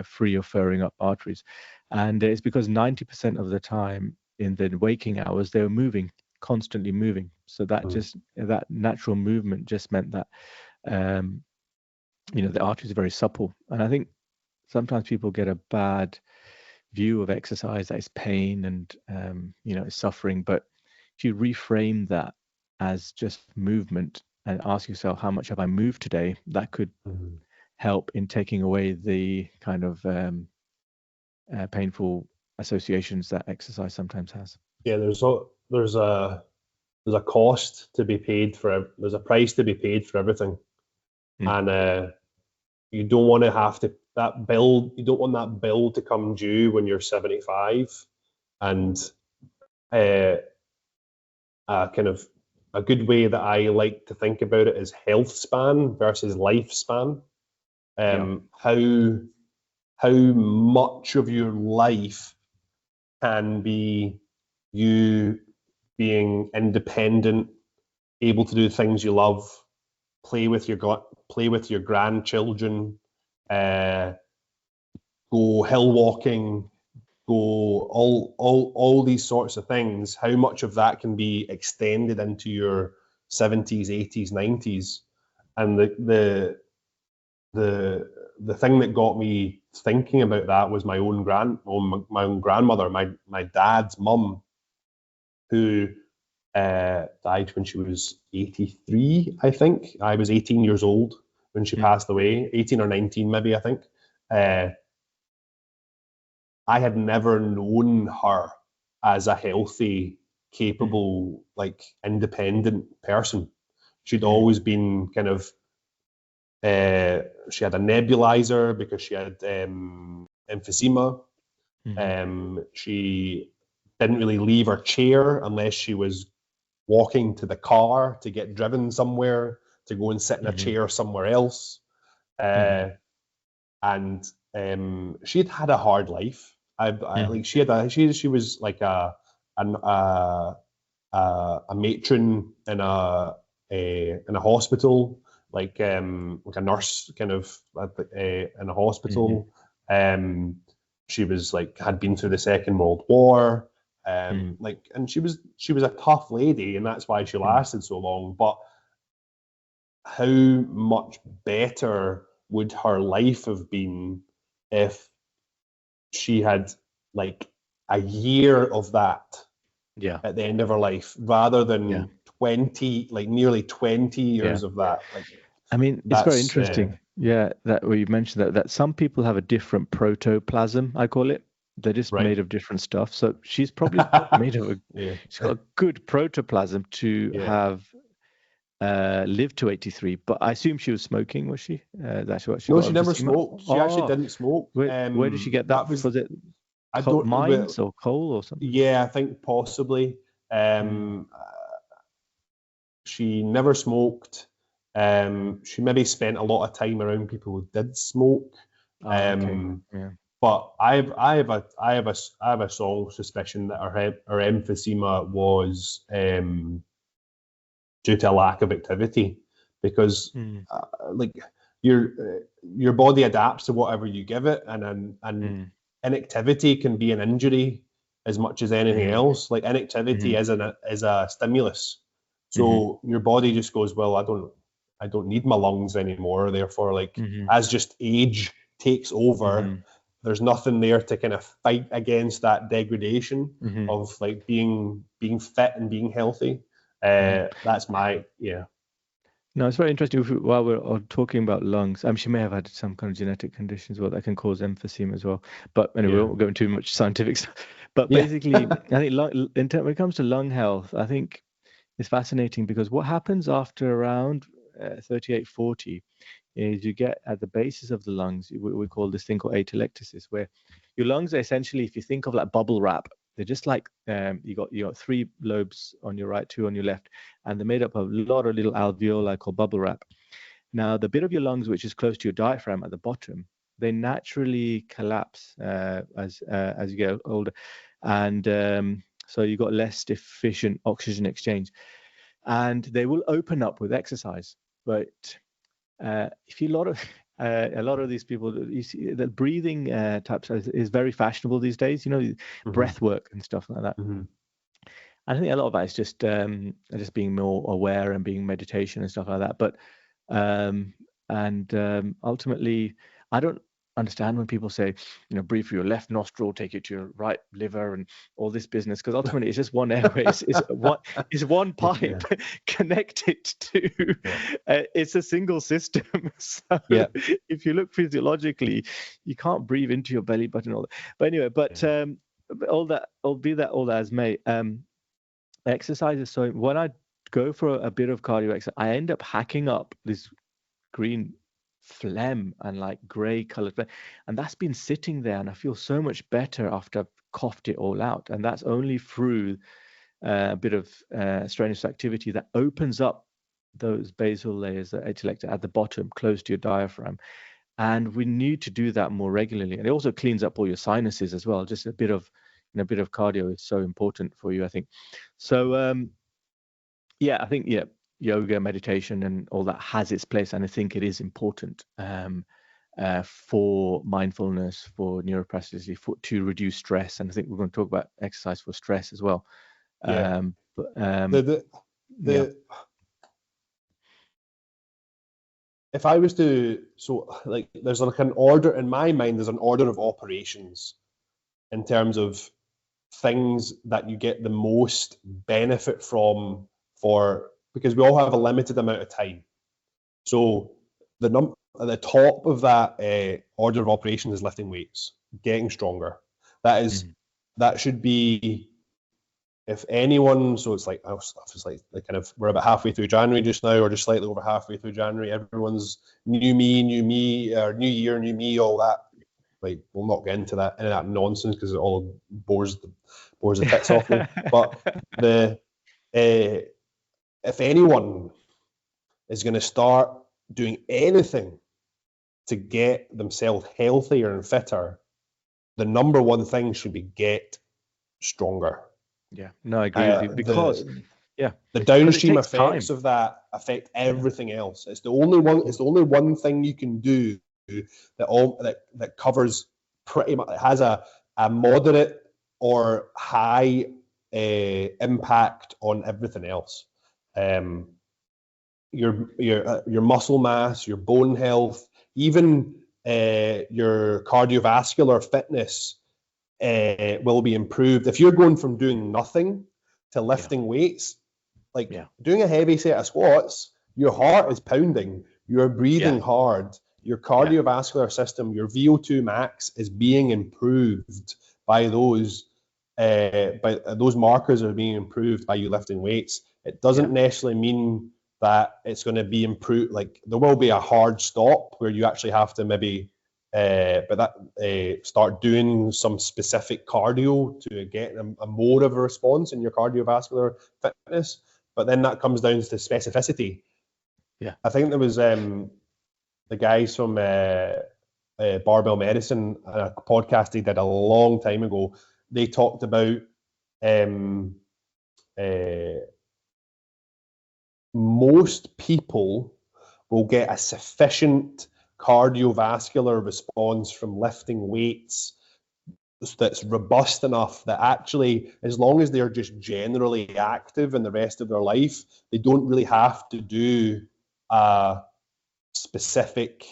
free or furring up arteries. And it's because 90% of the time in the waking hours they were moving, constantly moving. So that natural movement just meant that the arteries are very supple. And I think sometimes people get a bad view of exercise, that is pain and it's suffering. But if you reframe that as just movement and ask yourself, how much have I moved today, that could help in taking away the kind of painful associations that exercise sometimes has. Yeah, there's a cost to be paid for. There's a price to be paid for everything, and you don't want to have to that bill. You don't want that bill to come due when you're 75, and kind of a good way that I like to think about it is health span versus lifespan. How much of your life can be you being independent, able to do things you love, play with your grandchildren, go hill walking, go all these sorts of things. How much of that can be extended into your 70s, 80s, 90s? And the thing that got me thinking about that was my own grandmother, my dad's mum, who died when she was 83, I think. I was 18 years old when she passed away, 18 or 19 maybe, I think. I had never known her as a healthy, capable, like independent person. She'd always been kind of, she had a nebulizer because she had emphysema. She didn't really leave her chair unless she was walking to the car to get driven somewhere, to go and sit in a chair somewhere else. And she'd had a hard life. Like she was like a matron in a hospital, like a nurse kind of in a hospital. She was like had been through the Second World War. Like, and she was a tough lady, and that's why she lasted so long. But how much better would her life have been if she had like a year of that at the end of her life, rather than 20, like nearly 20 years of that. Like, I mean, it's very interesting. That where you mentioned that some people have a different protoplasm, I call it. They're just made of different stuff. So she's probably made of she's got a good protoplasm to have lived to 83. But I assume she was smoking, was she? That's what she got. No, she never smoked. She actually didn't smoke. Where did she get that? Was it mines or coal or something? Yeah, I think possibly. She never smoked. She maybe spent a lot of time around people who did smoke. But I have a strong suspicion that her emphysema was due to a lack of activity, because like your body adapts to whatever you give it, and inactivity can be an injury as much as anything else. Like, inactivity is a stimulus. So your body just goes, well, I don't need my lungs anymore. Therefore, like, as just age takes over, there's nothing there to kind of fight against that degradation of like being fit and being healthy. That's my No, it's very interesting. While we're talking about lungs, she may have had some kind of genetic conditions that can cause emphysema as well. But anyway, we won't go into too much scientific stuff. But basically, I think when it comes to lung health, I think it's fascinating, because what happens after around 38, 40 is you get at the basis of the lungs, we call this thing called atelectasis, where your lungs are essentially, if you think of like bubble wrap, they're just like you got 3 lobes on your right, 2 on your left, and they're made up of a lot of little alveoli called bubble wrap. Now, the bit of your lungs which is close to your diaphragm at the bottom, they naturally collapse as you get older, and so you got less efficient oxygen exchange, and they will open up with exercise. But if you a lot of these people, you see that breathing types is very fashionable these days. Breath work and stuff like that. I think a lot of that is just being more aware and being meditation and stuff like that. But ultimately, I don't understand when people say, breathe through your left nostril, take it to your right liver, and all this business, because ultimately it's just one airway. It's one pipe connected to. It's a single system. So if you look physiologically, you can't breathe into your belly button. All that. But anyway, all that as may, exercise is so. When I go for a bit of cardio exercise, I end up hacking up this green phlegm and like grey coloured phlegm, and that's been sitting there, and I feel so much better after I've coughed it all out, and that's only through a bit of strenuous activity that opens up those basal layers, the atelecta at the bottom close to your diaphragm, and we need to do that more regularly. And it also cleans up all your sinuses as well. Just a bit of cardio is so important for you, I think. So I think yoga, meditation, and all that has its place, and I think it is important for mindfulness, for neuroplasticity, to reduce stress. And I think we're going to talk about exercise for stress as well. If I was to, there's like an order in my mind. There's an order of operations in terms of things that you get the most benefit from, because we all have a limited amount of time. So at the top of that order of operations is lifting weights, getting stronger. That should be, if anyone. So it's like kind of, we're about halfway through January just now, or just slightly over halfway through January. Everyone's new me, or new year, new me, all that. Like, we'll not get into that nonsense, because it all bores the tits off me. But if anyone is going to start doing anything to get themselves healthier and fitter, the number one thing should be get stronger. Yeah, no, I agree with you, because Yeah. The 'Cause it downstream takes effects time. of that affect everything else. It's the only one. It's the only one thing you can do that covers pretty much. It has a moderate or high impact on everything else. Your muscle mass, your bone health, even your cardiovascular fitness will be improved if you're going from doing nothing to lifting weights. Like doing a heavy set of squats, your heart is pounding, you're breathing hard, your cardiovascular system, your VO2 max is being improved by those markers are being improved by you lifting weights. It doesn't necessarily mean that it's going to be improved. Like there will be a hard stop where you actually have to maybe start doing some specific cardio to get a more of a response in your cardiovascular fitness. But then that comes down to specificity. Yeah. I think there was the guys from Barbell Medicine, a podcast they did a long time ago. They talked about most people will get a sufficient cardiovascular response from lifting weights that's robust enough that actually, as long as they're just generally active in the rest of their life, they don't really have to do a specific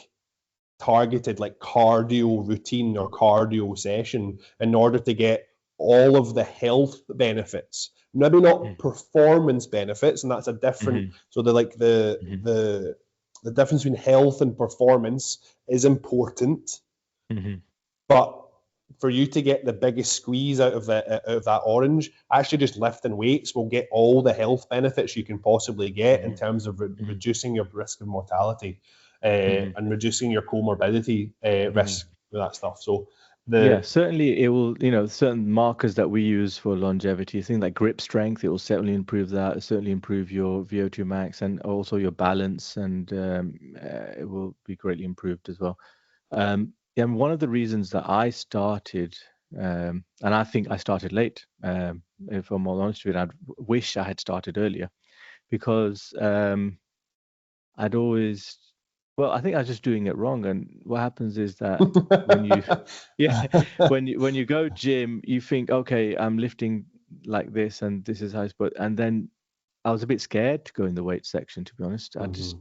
targeted like cardio routine or cardio session in order to get all of the health benefits. Maybe not performance benefits, and that's a different. So the difference between health and performance is important, but for you to get the biggest squeeze out of that orange, actually just lifting weights will get all the health benefits you can possibly get in terms of reducing your risk of mortality and reducing your comorbidity risk with that stuff. So certainly it will, certain markers that we use for longevity, things like grip strength, it will certainly improve that. It'll certainly improve your VO2 max and also your balance, and it will be greatly improved as well. And one of the reasons that I started, and I think I started late, if I'm all honest with you, I'd wish I had started earlier, because I'd always, I think I was just doing it wrong. And what happens is that when you go gym, you think, okay, I'm lifting like this and this is how it's, and then I was a bit scared to go in the weight section, to be honest. I just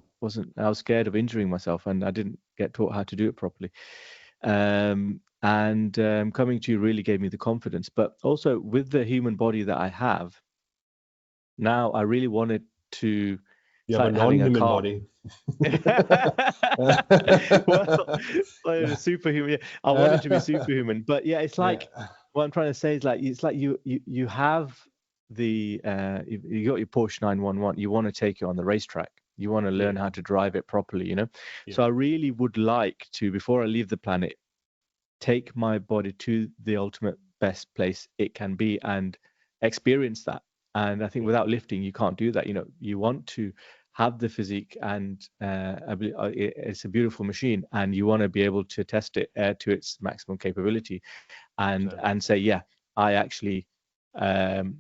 I was scared of injuring myself, and I didn't get taught how to do it properly. Coming to you really gave me the confidence. But also with the human body that I have now, I really wanted to. You have a non-human body. Superhuman. Yeah. I wanted to be superhuman, but it's like what I'm trying to say is like it's like you have the you got your Porsche 911. You want to take it on the racetrack. You want to learn how to drive it properly, So I really would like to, before I leave the planet, take my body to the ultimate best place it can be and experience that. And I think without lifting, you can't do that. You want to have the physique, and it's a beautiful machine, and you want to be able to test it to its maximum capability, and say, I actually, and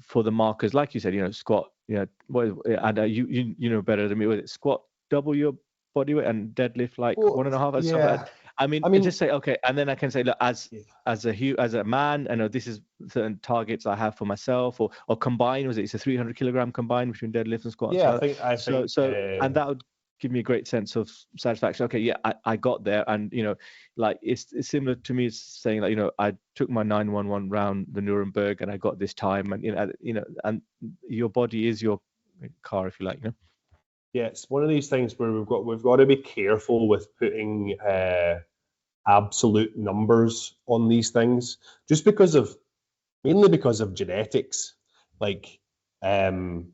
for the markers, like you said, squat, and you know better than me, with it, squat double your body weight and deadlift like 1.5 and stuff like that. I mean, just say okay, and then I can say, look, as a man, I know this is certain targets I have for myself, or combine. Was it? It's a 300 kilogram combined between deadlift and squat. Yeah, I think and that would give me a great sense of satisfaction. Okay, I got there, and like it's similar to me saying like I took my 911 round the Nuremberg and I got this time, and and your body is your car, if you like. Yeah, it's one of these things where we've got to be careful with putting absolute numbers on these things, just mainly because of genetics. Like the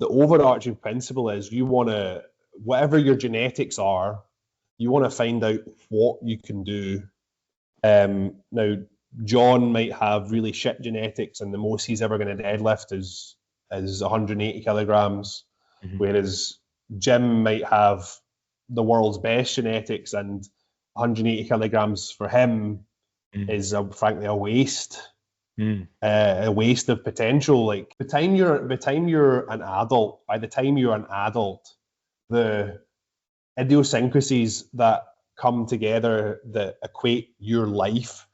overarching principle is you want to, whatever your genetics are, you want to find out what you can do. Now, John might have really shit genetics, and the most he's ever going to deadlift is 180 kilograms. Whereas Jim might have the world's best genetics, and 180 kilograms for him is frankly a waste. a waste of potential. Like by the time you're an adult, the idiosyncrasies that come together that equate your life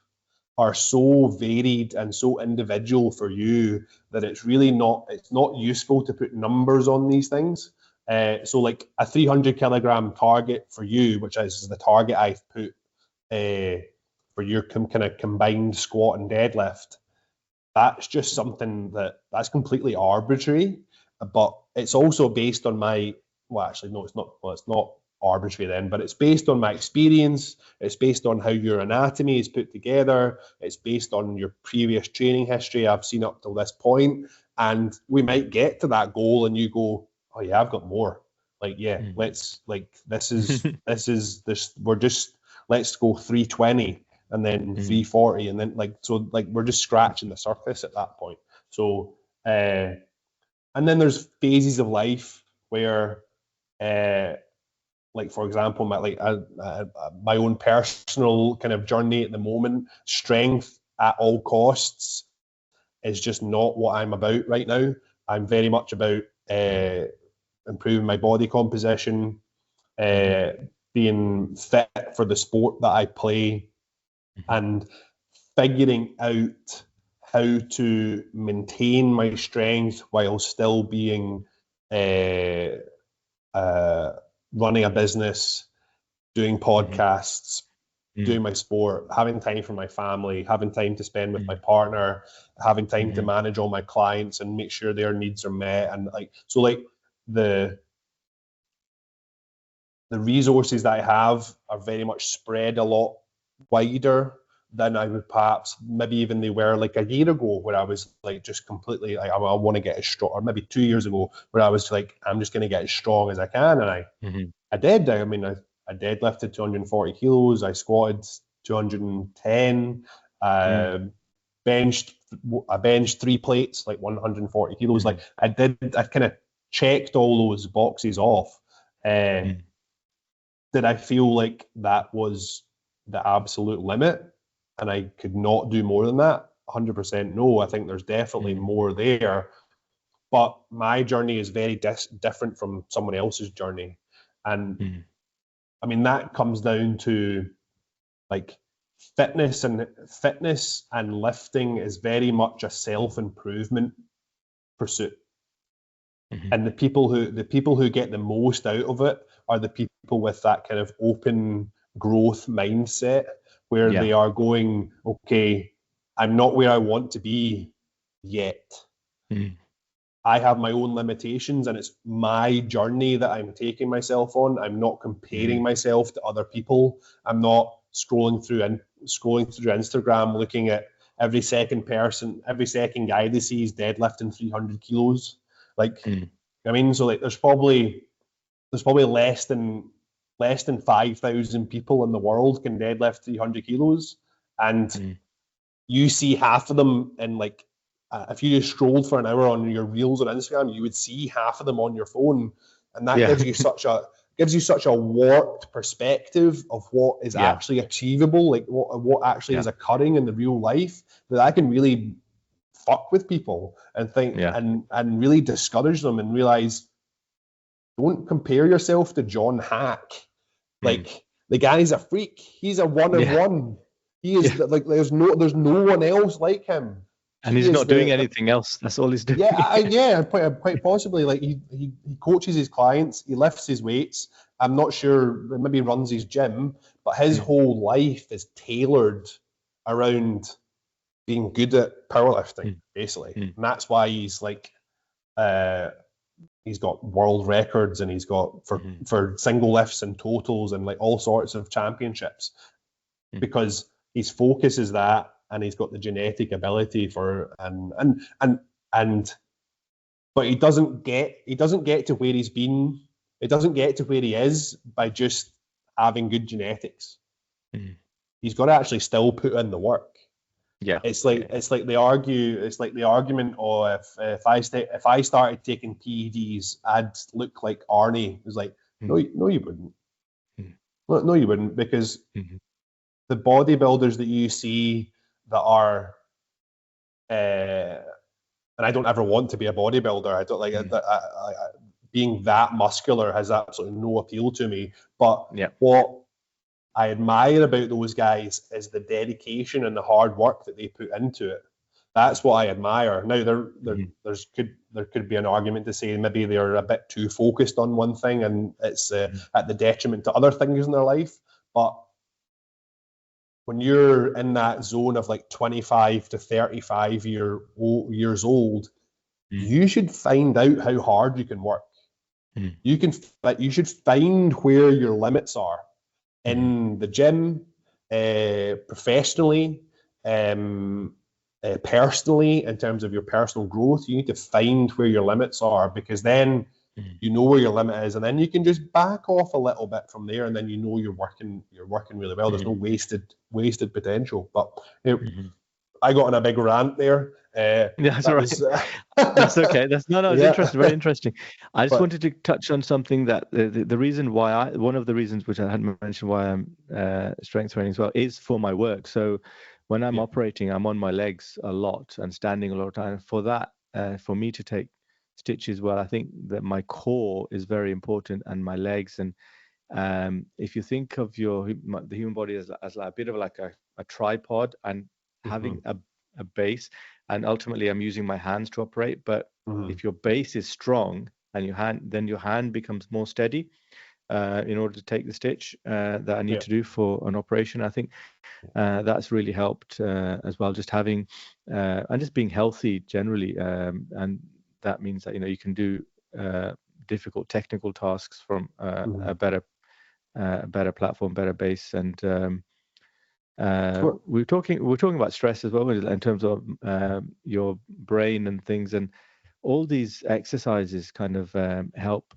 are so varied and so individual for you that it's not useful to put numbers on these things. So like a 300 kilogram target for you, which is the target I've put for your kind of combined squat and deadlift, that's just something that's completely arbitrary, but it's also based on it's not arbitrary then, but it's based on my experience, it's based on how your anatomy is put together, it's based on your previous training history I've seen up till this point, and we might get to that goal and you go, oh yeah, I've got more. Like, yeah, let's go 320 and then 340 and then we're just scratching the surface at that point. So and then there's phases of life where like for example my own personal kind of journey at the moment, strength at all costs is just not what I'm about right now. I'm very much about improving my body composition, being fit for the sport that I play, and figuring out how to maintain my strength while still being running a business, doing podcasts, doing my sport, having time for my family, having time to spend with my partner, having time to manage all my clients and make sure their needs are met. And the resources that I have are very much spread a lot wider than I would perhaps maybe even they were like a year ago, where I was like just completely like I want to get as strong, or maybe 2 years ago where I was like I'm just going to get as strong as I can, and I did. I mean, I deadlifted 240 kilos, I squatted 210, I benched 3 plates like 140 kilos. Like I kind of checked all those boxes off. Did I feel like that was the absolute limit and I could not do more than that? 100% no. I think there's definitely more there, but my journey is very different from someone else's journey. And I mean, that comes down to like fitness and lifting is very much a self-improvement pursuit. And the people who get the most out of it are the people with that kind of open growth mindset where they are going, okay, I'm not where I want to be yet. I have my own limitations and it's my journey that I'm taking myself on. I'm not comparing myself to other people. I'm not scrolling through Instagram looking at every second guy they see is deadlifting 300 kilos. Like, I mean, so like there's probably less than 5,000 people in the world can deadlift 300 kilos, and you see half of them in like if you just scrolled for an hour on your reels on Instagram, you would see half of them on your phone, and that gives you such a warped perspective of what is actually achievable, like what actually is occurring in the real life, that I can really fuck with people and think and really discourage them and realize, don't compare yourself to John Hack. Like the guy's a freak. He's a one of one. He is like there's no one else like him. And he's not doing anything else. That's all he's doing. Quite possibly. Like he coaches his clients, he lifts his weights. I'm not sure, maybe he runs his gym, but his whole life is tailored around being good at powerlifting, basically. And that's why he's like he's got world records and he's got for single lifts and totals and like all sorts of championships, because his focus is that, and he's got the genetic ability for but he doesn't get to where he's been. It doesn't get to where he is by just having good genetics. He's got to actually still put in the work. It's like the argument, oh, if I started taking PEDs, I'd look like Arnie. It's like, no, you wouldn't. No, you wouldn't, because the bodybuilders that you see that are and I don't ever want to be a bodybuilder. I don't like being that muscular has absolutely no appeal to me. But what I admire about those guys is the dedication and the hard work that they put into it. That's what I admire. Now there could be an argument to say maybe they're a bit too focused on one thing and it's at the detriment to other things in their life. But when you're in that zone of like 25 to 35 years old, you should find out how hard you can work. You should find where your limits are in the gym, professionally, personally, in terms of your personal growth. You need to find where your limits are, because then you know where your limit is, and then you can just back off a little bit from there, and then you know you're working really well. There's no wasted potential. But I got on a big rant there. That's all right. That's okay. It's interesting, very interesting. I just wanted to touch on something that the reason why one of the reasons which I hadn't mentioned why I'm strength training as well is for my work. So when I'm operating, I'm on my legs a lot and standing a lot of time. For that, for me to take stitches well, I think that my core is very important, and my legs. And if you think of the human body as like a bit of like a tripod, and having a base, and ultimately I'm using my hands to operate. But if your base is strong and your hand becomes more steady in order to take the stitch that I need to do for an operation. I think that's really helped as well, just having and just being healthy generally, and that means that you can do difficult technical tasks from a better platform, better base. And we're talking about stress as well in terms of your brain and things, and all these exercises kind of help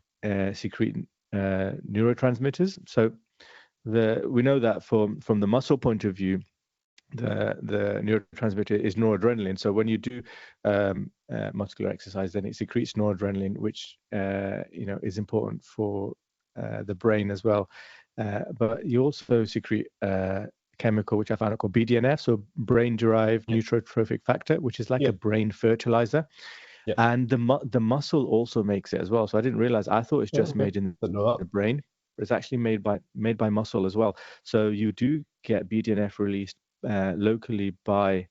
secrete neurotransmitters. So we know that from the muscle point of view, the neurotransmitter is noradrenaline. So when you do muscular exercise, then it secretes noradrenaline, which is important for the brain as well. But you also secrete chemical which I found out called BDNF, so brain-derived neurotrophic factor, which is like a brain fertilizer. And the muscle also makes it as well. So I didn't realize. I thought it's just made in the brain, but it's actually made by muscle as well. So you do get BDNF released locally by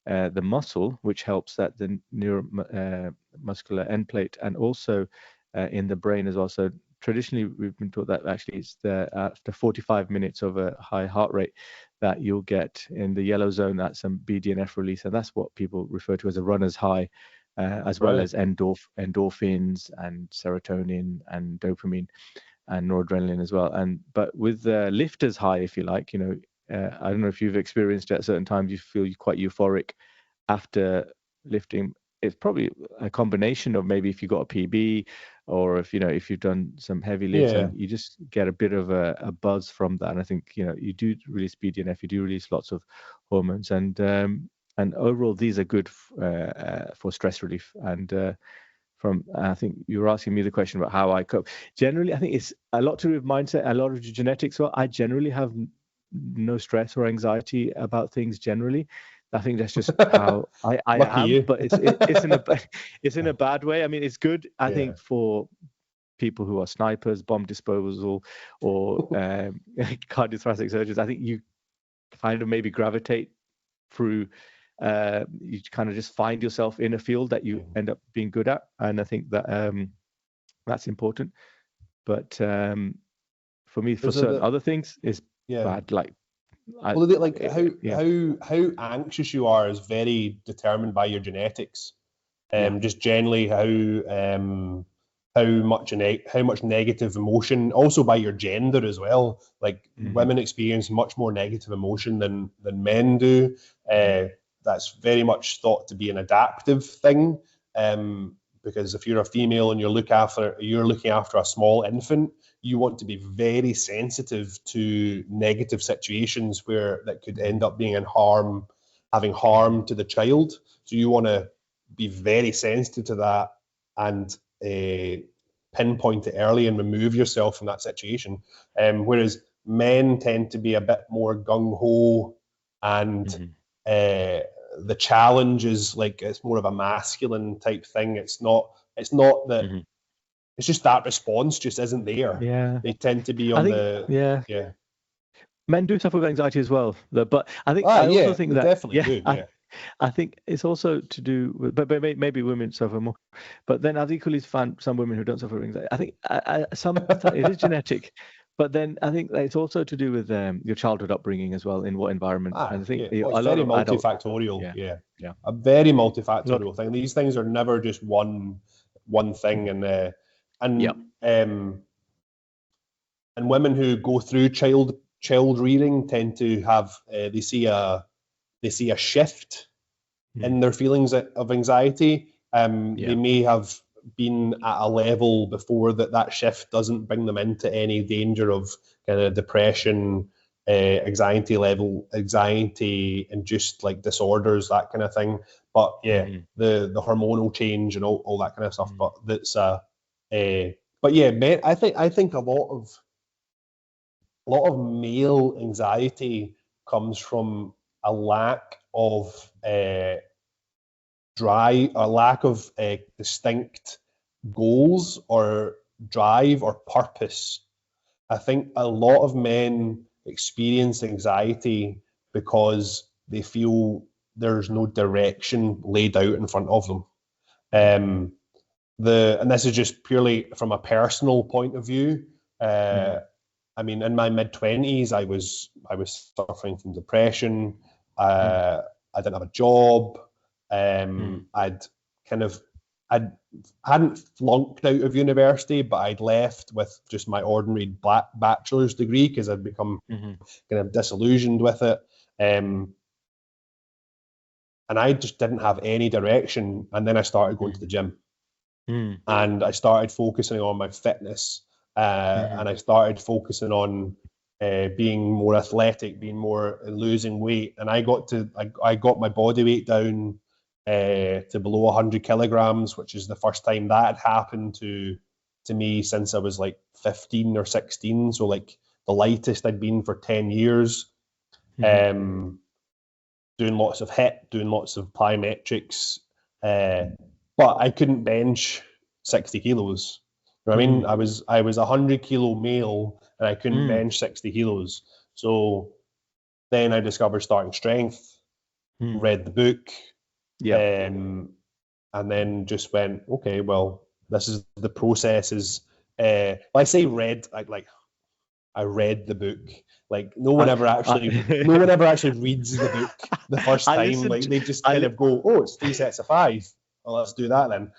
the muscle, which helps at the neuromuscular end plate, and also in the brain as well. So traditionally, we've been taught that actually it's after 45 minutes of a high heart rate that you'll get in the yellow zone, that's some BDNF release, and that's what people refer to as a runner's high, as well as endorphins and serotonin and dopamine and noradrenaline as well. But with the lifter's high, if you like, I don't know if you've experienced it at certain times, you feel quite euphoric after lifting. It's probably a combination of maybe if you got a PB, or if you've done some heavy lifts, and you just get a bit of a buzz from that. And I think you do release BDNF, you do release lots of hormones, and overall these are good for stress relief. And I think you were asking me the question about how I cope. Generally, I think it's a lot to do with mindset, a lot of genetics. So I generally have no stress or anxiety about things generally. I think that's just how I am, but it's in a bad way. I mean, it's good, I think, for people who are snipers, bomb disposal, or cardiothoracic surgeons. I think you kind of maybe gravitate through. You kind of just find yourself in a field that you end up being good at, and I think that that's important. But for me, for certain other things, it's bad. Like. How anxious you are is very determined by your genetics. Just generally how much negative emotion, also by your gender as well. Like women experience much more negative emotion than men do. That's very much thought to be an adaptive thing. Because if you're a female and you're looking after a small infant, you want to be very sensitive to negative situations that could end up being having harm to the child. So you want to be very sensitive to that and pinpoint it early and remove yourself from that situation. Whereas men tend to be a bit more gung-ho and the challenge is like, it's more of a masculine type thing. It's not that. It's just that response just isn't there. Yeah. They tend to be I on think, the yeah. Men do suffer with anxiety as well, but I also think they that definitely do. Yeah. I think it's also to do with, but maybe women suffer more. But then I've equally found some women who don't suffer with anxiety. I think it is genetic, but then I think that it's also to do with your childhood upbringing as well, in what environment. And I think Well, a it's lot very of adult, multifactorial. yeah, A very a lot, multifactorial thing. These things are never just one thing, and women who go through child rearing tend to have they see a shift in their feelings of anxiety. They may have been at a level before that shift doesn't bring them into any danger of kind of depression, anxiety induced like disorders, that kind of thing. But the hormonal change and all that kind of stuff. But that's but yeah, men, I think a lot of male anxiety comes from a lack of drive, a lack of distinct goals or drive or purpose. I think a lot of men experience anxiety because they feel there's no direction laid out in front of them. And this is just purely from a personal point of view. I mean, in my mid-20s, I was suffering from depression. I didn't have a job. I hadn't flunked out of university, but I'd left with just my ordinary bachelor's degree because I'd become kind of disillusioned with it. And I just didn't have any direction. And then I started going to the gym. And I started focusing on my fitness. And I started focusing on being more athletic, losing weight. And I got my body weight down to below 100 kilograms, which is the first time that had happened to me since I was like 15 or 16. So like the lightest I'd been for 10 years. Doing lots of HIIT, doing lots of plyometrics, but I couldn't bench 60 kilos. You know what I mean? I was 100 kilo male and I couldn't bench 60 kilos. So then I discovered starting strength, read the book, and then just went, okay, well, this is the processes. I say read, like I read the book. Like no one ever actually reads the book the first time. Like they just kind of go, oh, it's 3 sets of 5. Well, let's do that then.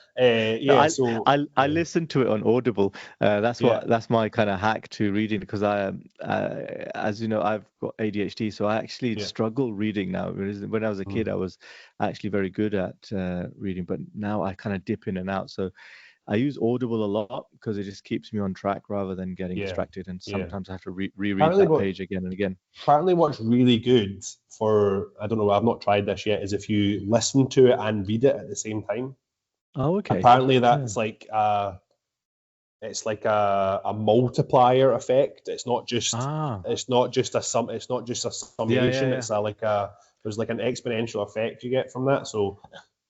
I listened to it on Audible. That's my kind of hack to reading, because as you know, I've got ADHD, so I actually struggle reading now. When I was a kid, I was actually very good at reading, but now I kind of dip in and out. So I use Audible a lot because it just keeps me on track rather than getting distracted. And sometimes I have to reread that page again and again. Apparently what's really good for, I don't know, I've not tried this yet, is if you listen to it and read it at the same time. Oh, okay. Apparently that's it's like a multiplier effect. It's not just a summation. It's there's like an exponential effect you get from that. So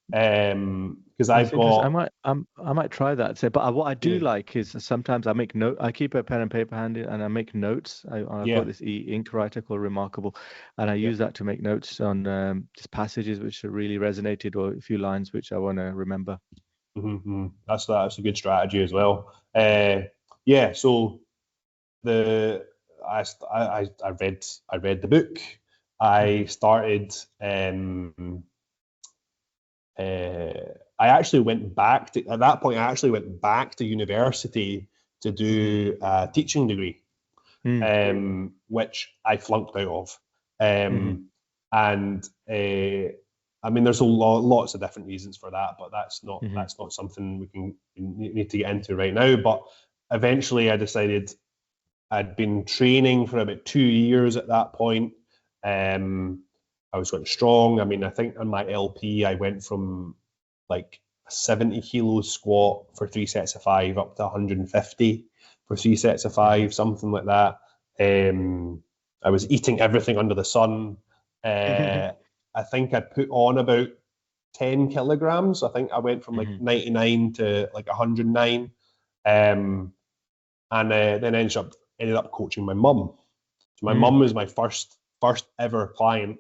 because I might try that. So, but what I do like is sometimes I make I keep a pen and paper handy and I make notes. I've got this ink writer called Remarkable, and I use that to make notes on just passages which are really resonated, or a few lines which I want to remember. That's a good strategy as well. So I read the book. I started. I actually went back to, at that point, to university to do a teaching degree, which I flunked out of. And I mean, there's lots of different reasons for that, but that's not something we need to get into right now. But eventually I decided, I'd been training for about 2 years at that point. I was going strong. I mean, I think on my LP, I went from like a 70 kilo squat for 3 sets of 5 up to 150 for 3 sets of 5, something like that. I was eating everything under the sun. I think I'd put on about 10 kilograms. I think I went from like 99 to like 109. And then ended up coaching my mum. So my mum was my first ever client.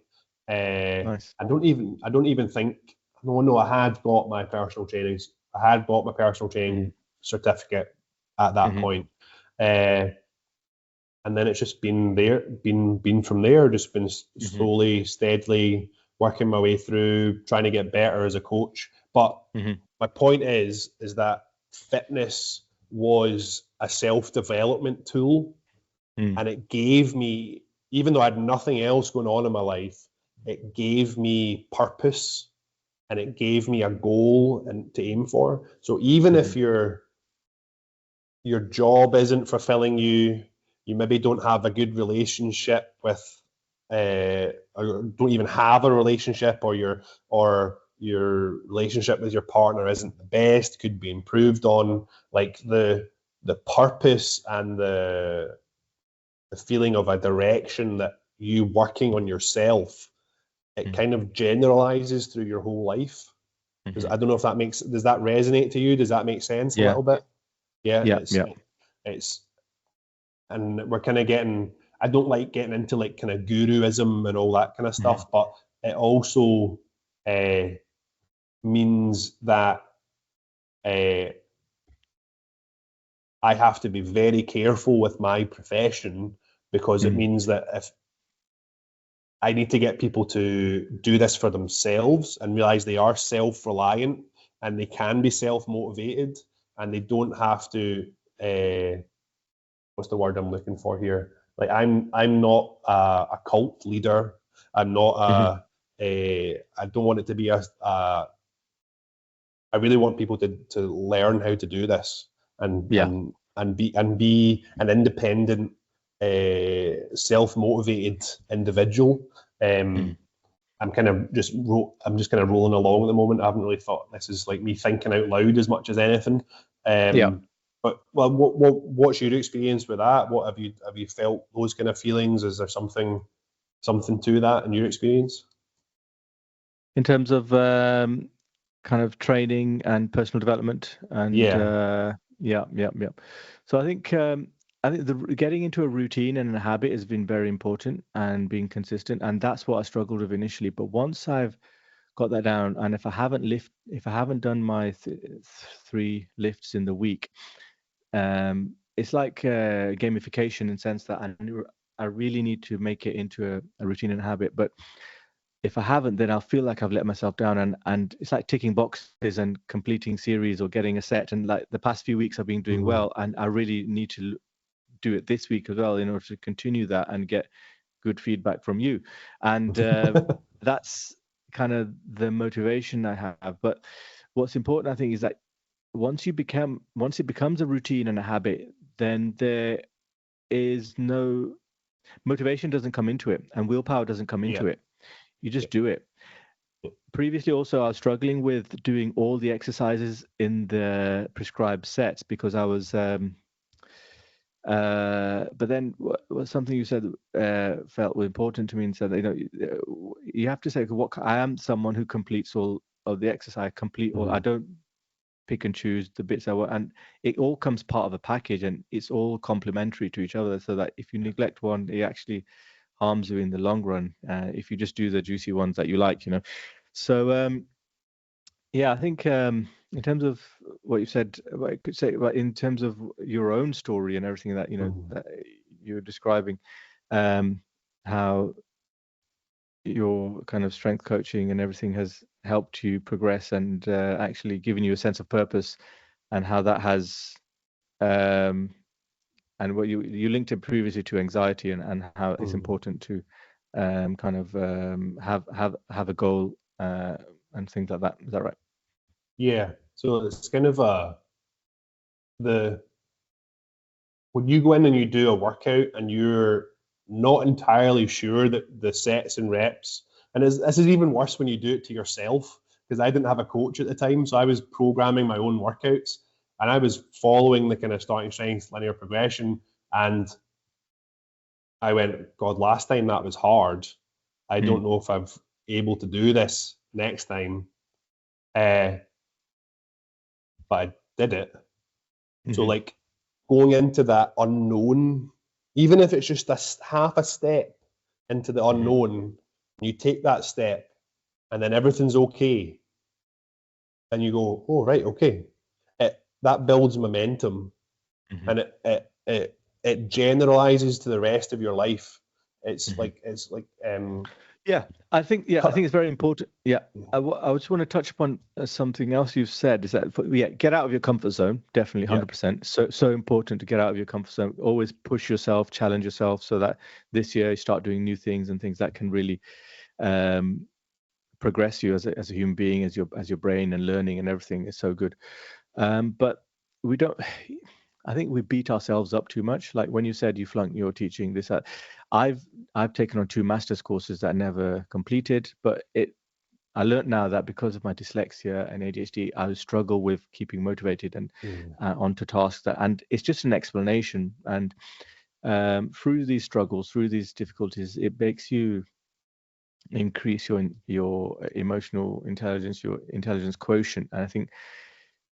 Nice. I don't even think. No, I had got my personal training. I had got my personal training certificate at that point. And then it's just been from there. Just been slowly, steadily working my way through, trying to get better as a coach. But my point is that fitness was a self-development tool, and it gave me, even though I had nothing else going on in my life, it gave me purpose, and it gave me a goal and to aim for. So even if your job isn't fulfilling you, you maybe don't have a good relationship with, or don't even have a relationship, or your relationship with your partner isn't the best, could be improved on. Like the purpose and the feeling of a direction that you working on yourself, it kind of generalizes through your whole life. Because I don't know if does that resonate to you? Does that make sense a little bit? Yeah. It's and we're kind of getting, I don't like getting into like kind of guruism and all that kind of stuff, but it also means that I have to be very careful with my profession, because it means that if I need to get people to do this for themselves and realize they are self-reliant and they can be self-motivated, and they don't have to what's the word I'm looking for here? Like I'm not a cult leader. I'm not I don't want it to be I really want people to learn how to do this and be an independent, self-motivated individual. I'm just kind of rolling along at the moment. I haven't really thought, this is like me thinking out loud as much as anything. But what's your experience with that? What have you felt those kind of feelings? Is there something to that in your experience? In terms of kind of training and personal development, and So I think getting into a routine and a habit has been very important, and being consistent, and that's what I struggled with initially. But once I've got that down, and if I haven't done my 3 lifts in the week, it's like gamification, in the sense that I really need to make it into a routine and habit. But if I haven't, then I'll feel like I've let myself down, and it's like ticking boxes and completing series or getting a set. And like the past few weeks I've been doing well, and I really need to do it this week as well in order to continue that and get good feedback from you. And that's kind of the motivation I have. But what's important, I think, is that once it becomes a routine and a habit, then there is no motivation doesn't come into it, and willpower doesn't come into it. You just do it. Previously, also, I was struggling with doing all the exercises in the prescribed sets, because I was but then what something you said felt important to me, and said that, you have to say, I am someone who completes all of the exercise, or I don't pick and choose the bits I want, and it all comes part of a package, and it's all complementary to each other, so that if you neglect one, it actually harms you in the long run, if you just do the juicy ones that you like. So I think in terms of what you said, I could say, in terms of your own story and everything that that you're describing, how your kind of strength coaching and everything has helped you progress, and actually given you a sense of purpose, and how that has and what you linked it previously to anxiety, and how it's important to kind of have a goal and things like that. Is that right? Yeah. So it's kind of when you go in and you do a workout and you're not entirely sure that the sets and reps, and this is even worse when you do it to yourself, because I didn't have a coach at the time, so I was programming my own workouts, and I was following the kind of starting strength linear progression, and I went, God, last time that was hard. I don't know if able to do this next time. But I did it. So like going into that unknown, even if it's just half a step into the unknown, you take that step and then everything's okay. And you go, oh, right, okay. That builds momentum, and it generalizes to the rest of your life. It's like I think it's very important. I just want to touch upon something else you've said, is that get out of your comfort zone, definitely 100%. So important to get out of your comfort zone. Always push yourself, challenge yourself, so that this year you start doing new things and things that can really progress you as a human being, as your brain and learning and everything is so good. But we don't. I think we beat ourselves up too much. Like when you said you flunked your teaching, this, I've taken on 2 master's courses that I never completed, but I learned now that because of my dyslexia and ADHD, I struggle with keeping motivated and onto tasks. And it's just an explanation. And through these struggles, through these difficulties, it makes you increase your emotional intelligence, your intelligence quotient. And I think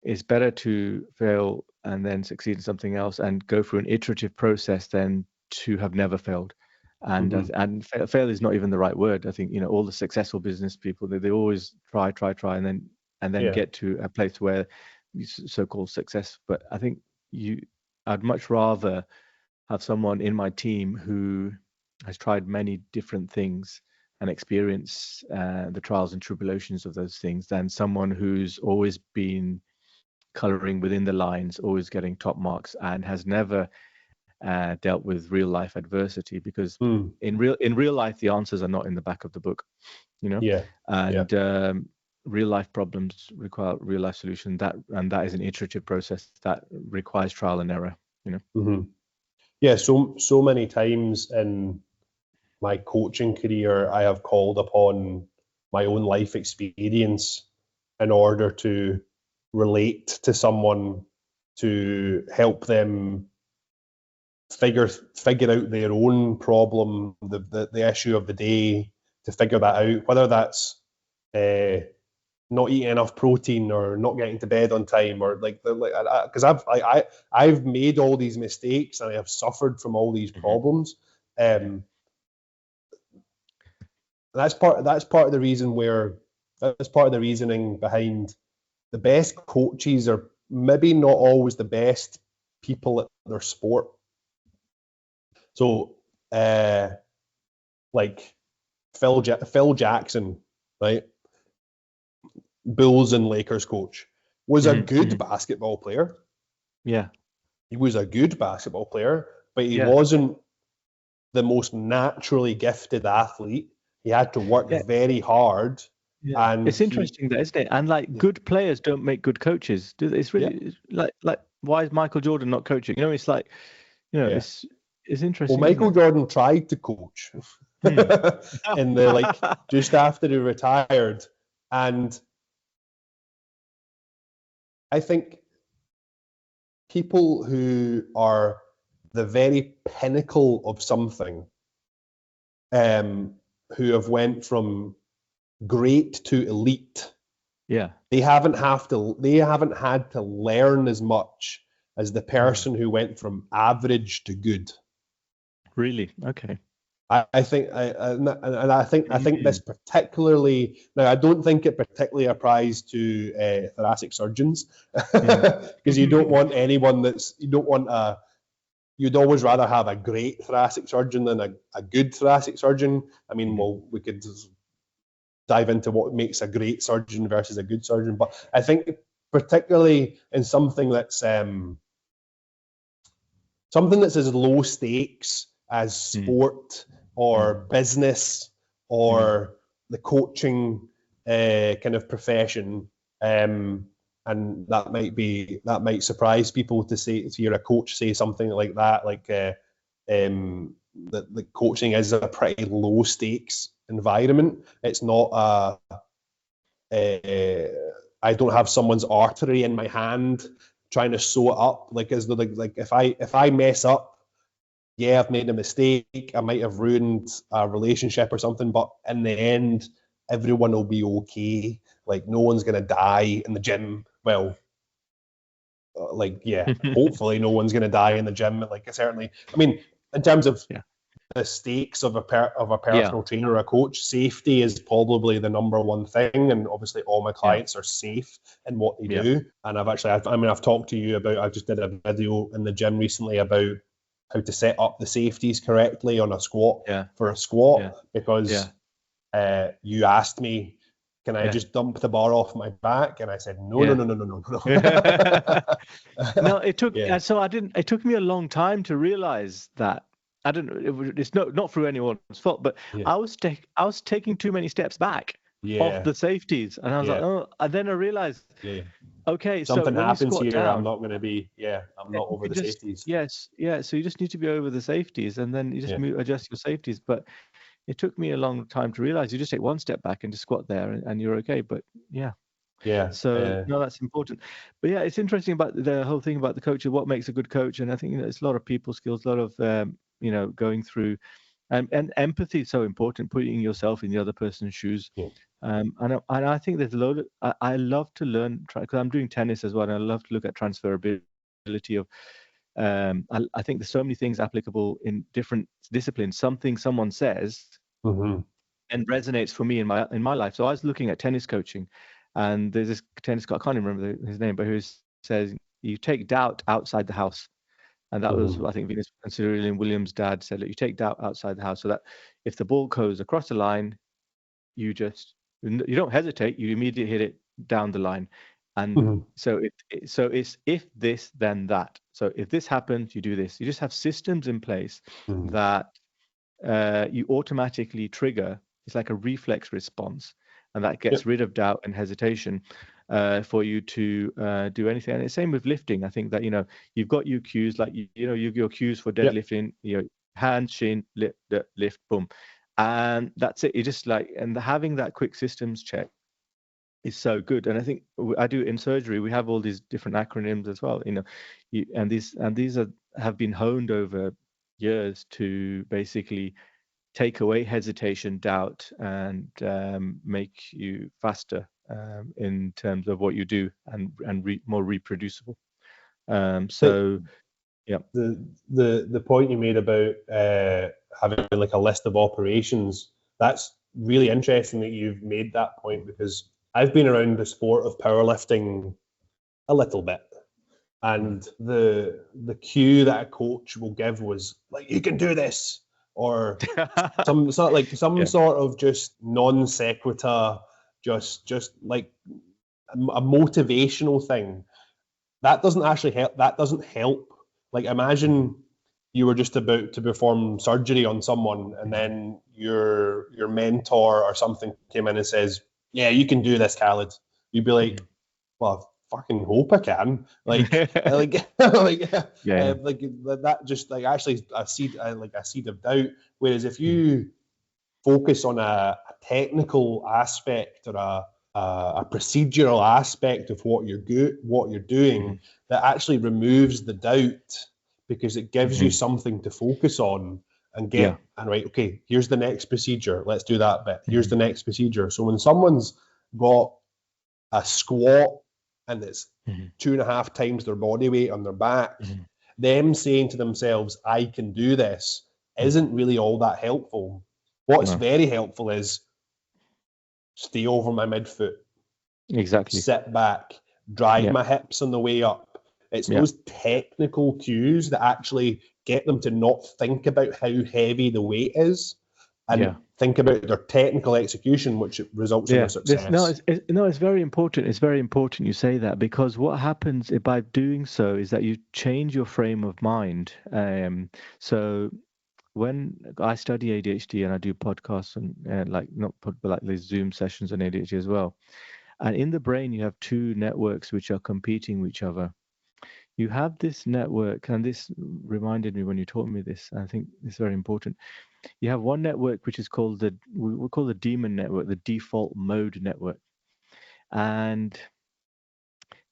it's better to fail and then succeed in something else and go through an iterative process than to have never failed. And and fail is not even the right word. I think all the successful business people, they always try and then get to a place where so-called success. But I think I'd much rather have someone in my team who has tried many different things and experience the trials and tribulations of those things than someone who's always been coloring within the lines, always getting top marks, and has never dealt with real life adversity, because in real life the answers are not in the back of the book, and real life problems require real life solution, that is an iterative process that requires trial and error. So many times in my coaching career I have called upon my own life experience in order to relate to someone, to help them figure out their own problem, the issue of the day, to figure that out, whether that's not eating enough protein or not getting to bed on time, or because I've made all these mistakes and I have suffered from all these problems. That's part of the reasoning behind the best coaches are maybe not always the best people at their sport. So, like Phil Jackson, right? Bulls and Lakers coach, was a good basketball player. Yeah. He was a good basketball player, but he wasn't the most naturally gifted athlete. He had to work very hard. Yeah. And it's interesting that, isn't it? And good players don't make good coaches. It's really like why is Michael Jordan not coaching? It's like, it's interesting. Well, Michael Jordan tried to coach in the just after he retired, and I think people who are the very pinnacle of something, who have went from great to elite, they haven't had to learn as much as the person who went from average to good. Really? Okay. I think this particularly, now I don't think it particularly applies to thoracic surgeons, because you don't want anyone you'd always rather have a great thoracic surgeon than a good thoracic surgeon. I mean, we could dive into what makes a great surgeon versus a good surgeon, but I think particularly in something that's as low stakes as sport or business or the coaching kind of profession, and that might surprise people to hear a coach say something like that, that coaching is a pretty low stakes environment. It's not I don't have someone's artery in my hand trying to sew it up, if I mess up, I've made a mistake, I might have ruined a relationship or something, but in the end everyone will be okay. Like, no one's going to die in the gym. Well, hopefully no one's going to die in the gym. Like, certainly, I mean, in terms of the stakes of a personal trainer or a coach, safety is probably the number one thing. And obviously all my clients are safe in what they do. And I've talked to you about, I just did a video in the gym recently about how to set up the safeties correctly on a squat for a squat, because you asked me, can I just dump the bar off my back? And I said, no. No, it took, it took me a long time to realize that. I don't know. It's not through anyone's fault, but I was taking too many steps back off the safeties, and I was like, oh. And then I realized, okay, something so happens here. Down, I'm not going to be. I'm not over the safeties. So you just need to be over the safeties, and then you just adjust your safeties. But it took me a long time to realize you just take one step back and just squat there, and you're okay. But so no, that's important. But it's interesting about the whole thing about the coach and what makes a good coach. And I think it's a lot of people skills, a lot of going through, and empathy is so important. Putting yourself in the other person's shoes. And I think there's a lot of, I love to learn, because I'm doing tennis as well, and I love to look at transferability of. I think there's so many things applicable in different disciplines. Something someone says and resonates for me in my life. So I was looking at tennis coaching, and there's this tennis guy, I can't remember his name, but who says you take doubt outside the house. And that was, I think, Venus and Serena Williams' dad said, look, you take doubt outside the house, so that if the ball goes across the line, you don't hesitate, you immediately hit it down the line. And so it's if this, then that. So if this happens, you do this. You just have systems in place that you automatically trigger. It's like a reflex response, and that gets rid of doubt and hesitation for you to do anything. And it's same with lifting. I think that you've got your cues, like your cues for deadlifting. Hand, shin, lift, boom, and that's it. You just and having that quick systems check is so good. And I think I do in surgery, we have all these different acronyms as well, and these have been honed over years to basically take away hesitation, doubt, and make you faster in terms of what you do, and more reproducible. The point you made about having like a list of operations, that's really interesting that you've made that point, because I've been around the sport of powerlifting a little bit, and the cue that a coach will give was like, you can do this, or some sort of just non sequitur, just like a motivational thing. That doesn't actually help. That doesn't help. Like, imagine you were just about to perform surgery on someone, and then your mentor or something came in and says, yeah, you can do this, Khalid. You'd be like, well, I fucking hope I can. That just like actually a seed of doubt. Whereas if you focus on a technical aspect or a procedural aspect of what you're doing, that actually removes the doubt, because it gives you something to focus on and and right, okay, here's the next procedure, let's do that bit. Here's the next procedure. So when someone's got a squat and it's 2.5 times their body weight on their back, them saying to themselves, I can do this, isn't really all that helpful. What's very helpful is stay over my midfoot. Exactly. Sit back, drive my hips on the way up. It's those technical cues that actually get them to not think about how heavy the weight is, and think about their technical execution, which results in their success. It's very important. It's very important you say that, because what happens by doing so is that you change your frame of mind. So when I study ADHD and I do podcasts and these Zoom sessions on ADHD as well, and in the brain you have two networks which are competing with each other. You have this network, and this reminded me when you taught me this, I think it's very important. You have one network which is called we'll call the demon network, the default mode network. And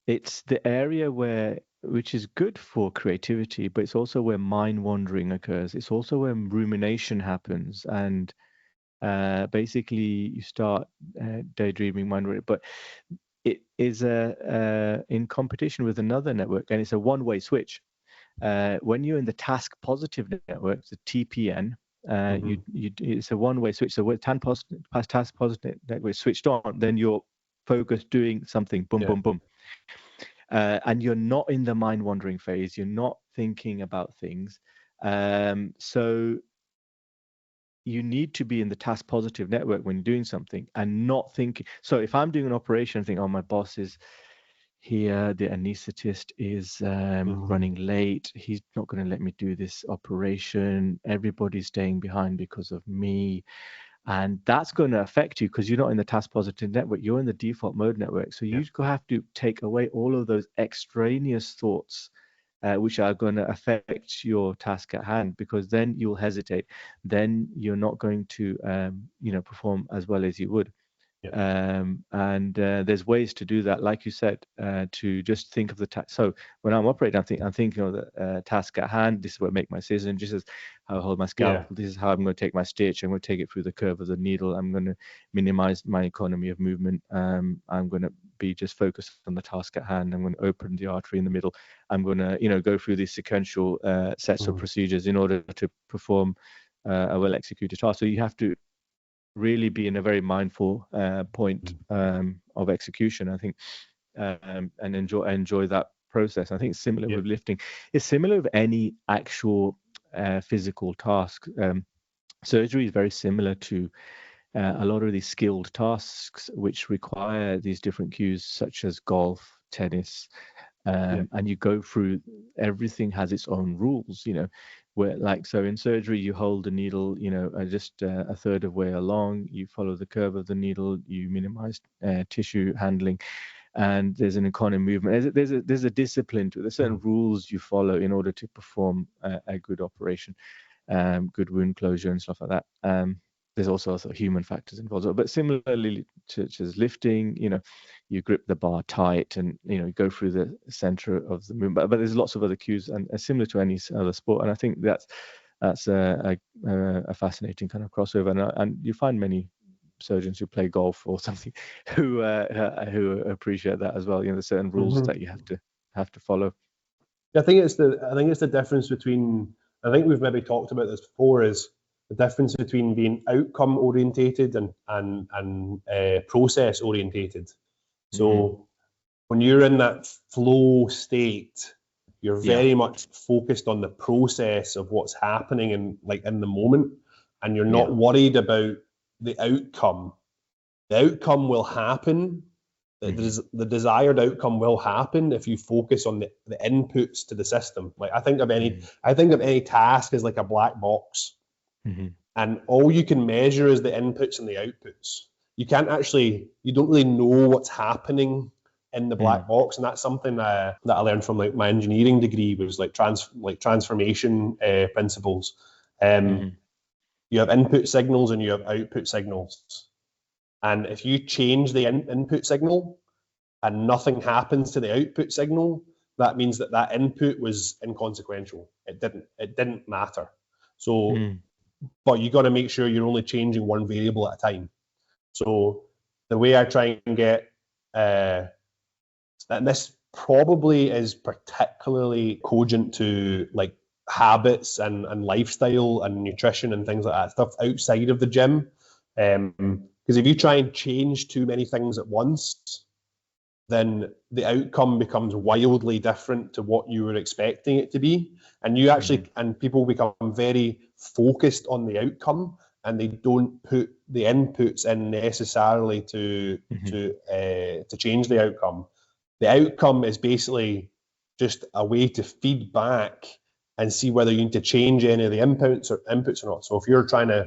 it's the area which is good for creativity, but it's also where mind wandering occurs. It's also where rumination happens, and basically you start daydreaming, mind reading, but it is in competition with another network, and it's a one-way switch. When you're in the task positive network, the TPN, it's a one-way switch. So when task positive network is switched on, then you're focused doing something, boom, boom, boom. And you're not in the mind wandering phase. You're not thinking about things. So you need to be in the task positive network when you're doing something and not thinking. So if I'm doing an operation, I think, oh, my boss is here, the anesthetist is running late, he's not going to let me do this operation, everybody's staying behind because of me. And that's going to affect you because you're not in the task positive network, you're in the default mode network. So you have to take away all of those extraneous thoughts which are going to affect your task at hand, because then you'll hesitate, then you're not going to perform as well as you would. And there's ways to do that, like you said, to just think of the task. So when I'm operating, I'm thinking of the task at hand. This is where I make my incision. This is how I hold my scalpel. This is how I'm going to take my stitch. I'm going to take it through the curve of the needle. I'm going to minimize my economy of movement. I'm going to be just focused on the task at hand. I'm going to open the artery in the middle. I'm going to go through these sequential sets of procedures in order to perform a well executed task. So you have to really be in a very mindful point of execution, I think, and enjoy that process. I think it's similar with lifting. It's similar with any actual physical task. Surgery is very similar to a lot of these skilled tasks which require these different cues, such as golf, tennis, and you go through, everything has its own rules, where, like, so in surgery you hold the needle just a third of way along, you follow the curve of the needle, you minimize tissue handling, and there's an economy movement. There's a discipline to it. There's certain rules you follow in order to perform a good operation, good wound closure and stuff like that. There's also human factors involved, but similarly to lifting, you grip the bar tight and you go through the center of the movement. But there's lots of other cues, and similar to any other sport. And I think that's a fascinating kind of crossover. And you find many surgeons who play golf or something who appreciate that as well. There's certain rules that you have to follow. I think it's the difference between. I think we've maybe talked about this before. Is the difference between being outcome orientated and process orientated. So when you're in that flow state, you're very much focused on the process of what's happening in the moment, and you're not worried about the outcome. The outcome will happen. The desired outcome will happen if you focus on the inputs to the system. Like I think of any task as like a black box. And all you can measure is the inputs and the outputs. You don't really know what's happening in the black box, and that's something that I learned from my engineering degree, was transformation principles. You have input signals and you have output signals, and if you change the input signal and nothing happens to the output signal, that means that input was inconsequential. It didn't matter. So. But you got to make sure you're only changing one variable at a time. So the way I try and get, and this probably is particularly cogent to like habits and lifestyle and nutrition and things like that, stuff outside of the gym. Because if you try and change too many things at once, then the outcome becomes wildly different to what you were expecting it to be. And you actually, and people become very focused on the outcome, and they don't put the inputs in necessarily to change the outcome. The outcome is basically just a way to feed back and see whether you need to change any of the inputs or not. So if you're trying to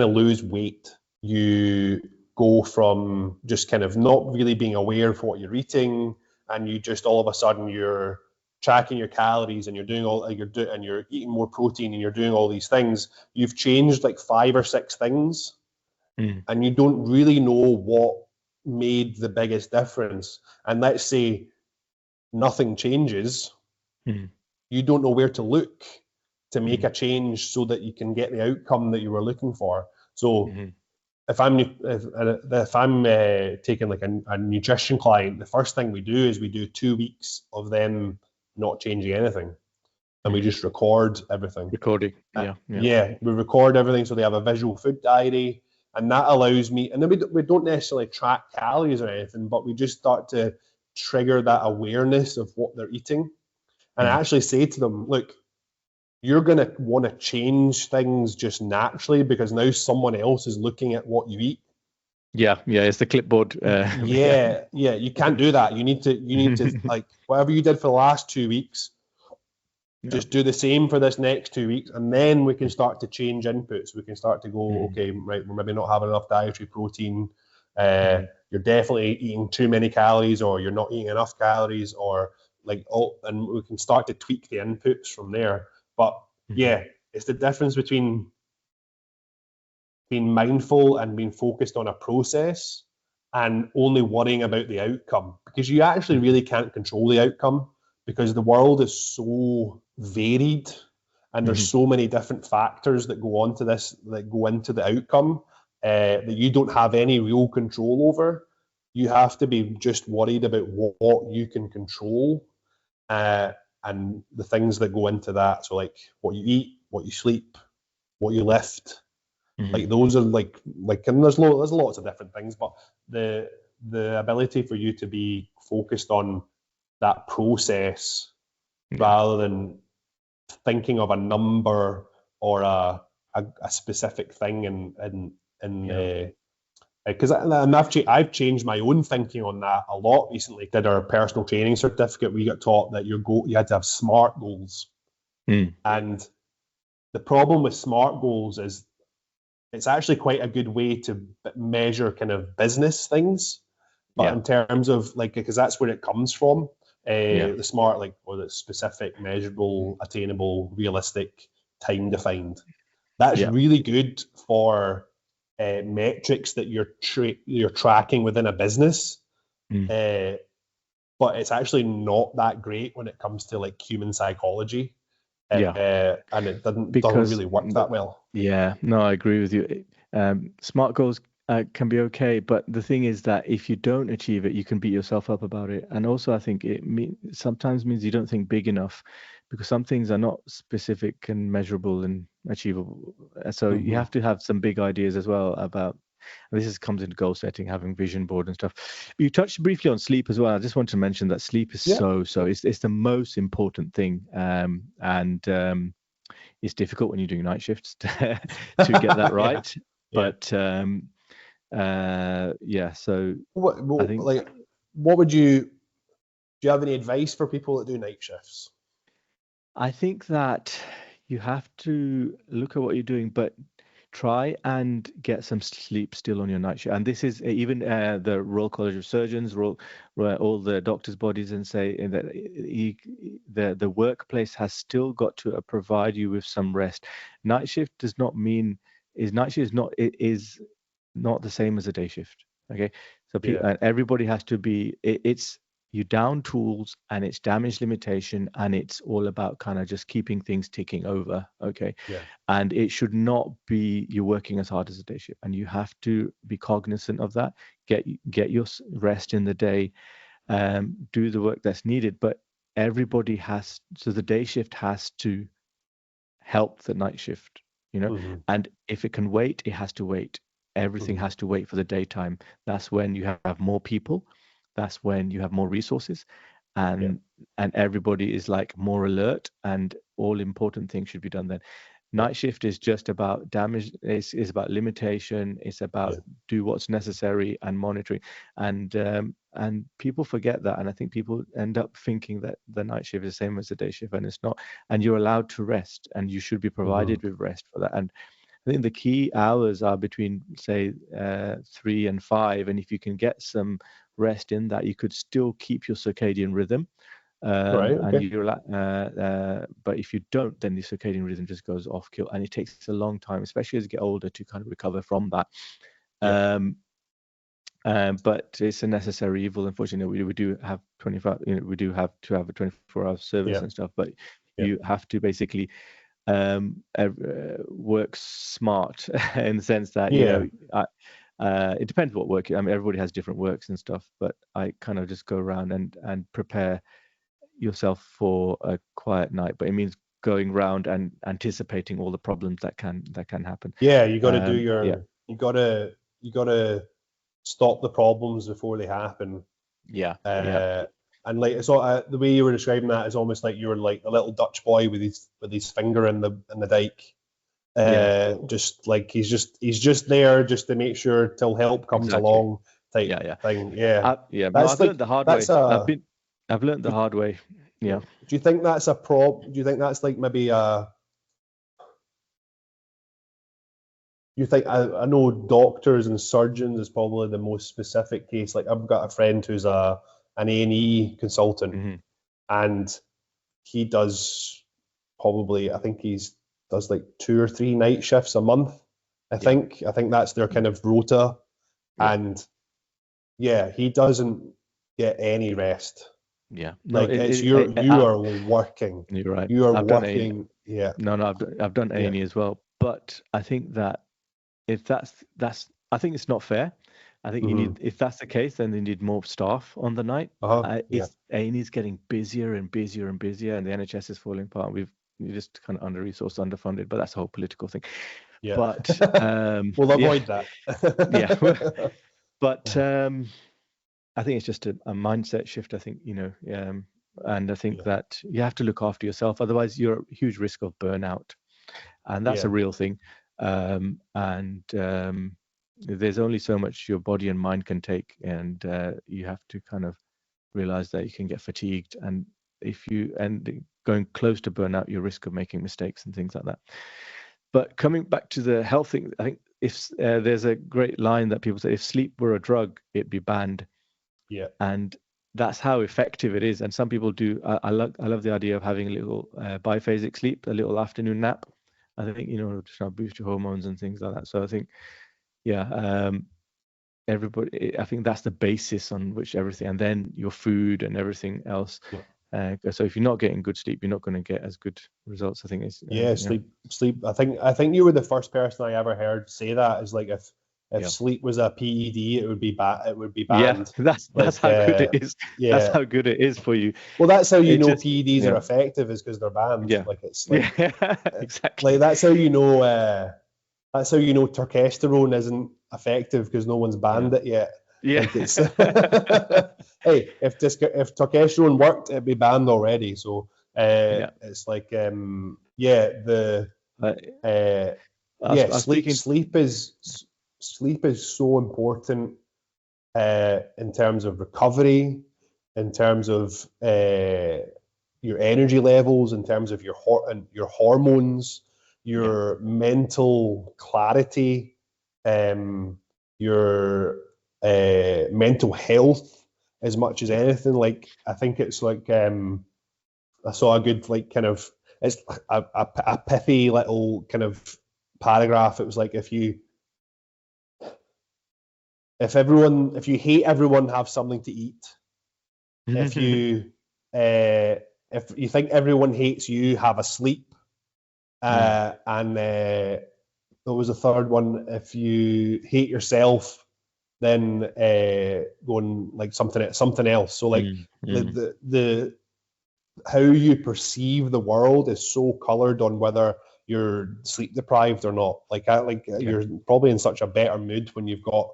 lose weight, you go from just kind of not really being aware of what you're eating, and you just all of a sudden you're tracking your calories and you're eating more protein and you're doing all these things. You've changed like 5 or 6 things, and you don't really know what made the biggest difference. And let's say nothing changes, you don't know where to look. to make a change so that you can get the outcome that you were looking for. So if I'm taking like a nutrition client, the first thing we do is we do 2 weeks of them not changing anything, and we just record everything. Recording, yeah, we record everything so they have a visual food diary, and that allows me. And then we don't necessarily track calories or anything, but we just start to trigger that awareness of what they're eating, and I actually say to them, look, you're going to want to change things just naturally because now someone else is looking at what you eat. Yeah, it's the clipboard. Yeah, you can't do that. You need to like whatever you did for the last 2 weeks, just do the same for this next 2 weeks, and then we can start to change inputs. We can start to go, okay, right, we're maybe not having enough dietary protein. You're definitely eating too many calories, or you're not eating enough calories, or like, and we can start to tweak the inputs from there. But yeah, it's the difference between being mindful and being focused on a process and only worrying about the outcome, because you actually really can't control the outcome, because the world is so varied and there's so many different factors that go on to this, that go into the outcome, that you don't have any real control over. You have to be just worried about what you can control, and the things that go into that. So like what you eat, what you sleep, what you lift, like those are like, and there's lots of different things, but the ability for you to be focused on that process rather than thinking of a number or a specific thing, and because I've changed my own thinking on that a lot recently. Did our personal training certificate, we got taught that you had to have SMART goals, and the problem with SMART goals is it's actually quite a good way to measure kind of business things, but in terms of like, because that's where it comes from, the SMART, like, or the specific, measurable, attainable, realistic, time defined. That's really good for metrics that you're tracking within a business, but it's actually not that great when it comes to like human psychology. And it doesn't really work that well. Yeah, no, I agree with you. SMART goals can be okay, but the thing is that if you don't achieve it, you can beat yourself up about it. And also, I think it sometimes means you don't think big enough, because some things are not specific and measurable and achievable. So you have to have some big ideas as well about. This comes into goal setting, having vision board and stuff. You touched briefly on sleep as well. I just want to mention that sleep is so it's the most important thing, and it's difficult when you're doing night shifts to get that right. But so I think, like, what would do you have any advice for people that do night shifts? I think that you have to look at what you're doing, but try and get some sleep still on your night shift. And this is even the Royal College of Surgeons, all the doctors' bodies, and say that the workplace has still got to provide you with some rest. Night shift does not mean is not the same as a day shift. Okay, so everybody has to be. It's you down tools, and it's damage limitation, and it's all about kind of just keeping things ticking over. Okay. And it should not be you're working as hard as a day shift, and you have to be cognizant of that. Get your rest in the day, do the work that's needed, but everybody has, so the day shift has to help the night shift, and if it can wait, it has to wait. Everything has to wait for the daytime. That's when you have more people. That's when you have more resources, and everybody is like more alert, and all important things should be done then. Night shift is just about damage. It's about limitation. It's about do what's necessary and monitoring, and people forget that. And I think people end up thinking that the night shift is the same as the day shift, and it's not. And you're allowed to rest, and you should be provided with rest for that. And I think the key hours are between, say, 3 and 5, and if you can get some rest in that, you could still keep your circadian rhythm. And you're but if you don't, then the circadian rhythm just goes off kill, and it takes a long time, especially as you get older, to kind of recover from that. But it's a necessary evil. Unfortunately, we do have 25. We do have to have a 24-hour service and stuff, but you have to basically work smart in the sense that it depends what work. I mean, everybody has different works and stuff, but I kind of just go around and prepare yourself for a quiet night. But it means going around and anticipating all the problems that can happen. Yeah, you got to do your. You got to stop the problems before they happen. Yeah. And like so, the way you were describing that is almost like you were like a little Dutch boy with his finger in the dike. Just like he's just there just to make sure till help comes along type thing. I've learned the hard way. I've learned the hard way. Yeah. Do you think that's a problem? Do you think that's like maybe you think I know doctors and surgeons is probably the most specific case. Like I've got a friend who's an A&E consultant, and he does probably, I think does like 2 or 3 night shifts a month. I think that's their kind of rota, and he doesn't get any rest. Yeah, no, like you are working. You're right. You are working. Yeah. No, I've done A&E as well, but I think that if that's I think it's not fair. I think you need, if that's the case, then they need more staff on the night. A&E is getting busier and busier and busier, and the NHS is falling apart. We're just kind of under-resourced, underfunded, but that's a whole political thing. Yeah. But we'll avoid that. But I think it's just a mindset shift. I think and I think that you have to look after yourself, otherwise you're at huge risk of burnout, and that's a real thing. There's only so much your body and mind can take, and you have to kind of realize that you can get fatigued, and going close to burnout, your risk of making mistakes and things like that. But coming back to the health thing, I think if there's a great line that people say, if sleep were a drug, it'd be banned. Yeah. And that's how effective it is. And some people do. I love the idea of having a little biphasic sleep, a little afternoon nap. I think to boost your hormones and things like that. So I think, everybody. I think that's the basis on which everything, and then your food and everything else. Yeah. So if you're not getting good sleep, you're not going to get as good results. I think it's sleep. I think you were the first person I ever heard say that. Is like if sleep was a PED, it would be bad. It would be banned. Yeah, that's how good it is. Yeah. That's how good it is for you. Well, that's how you know PEDs are effective, is because they're banned. Yeah, like it's like, exactly. Like that's how you know. That's how you know testosterone isn't effective, because no one's banned it yet. Yeah. Like it's, hey, if testosterone worked, it'd be banned already. So it's like sleep is so important in terms of recovery, in terms of your energy levels, in terms of your hormones, your mental clarity, your mental health, as much as anything. Like I think it's like I saw a good it's a pithy little kind of paragraph. It was like if you hate everyone, have something to eat. If you think everyone hates you, have a sleep. And there was a third one. If you hate yourself, then go and like something else. So like the how you perceive the world is so colored on whether you're sleep deprived or not. You're probably in such a better mood when you've got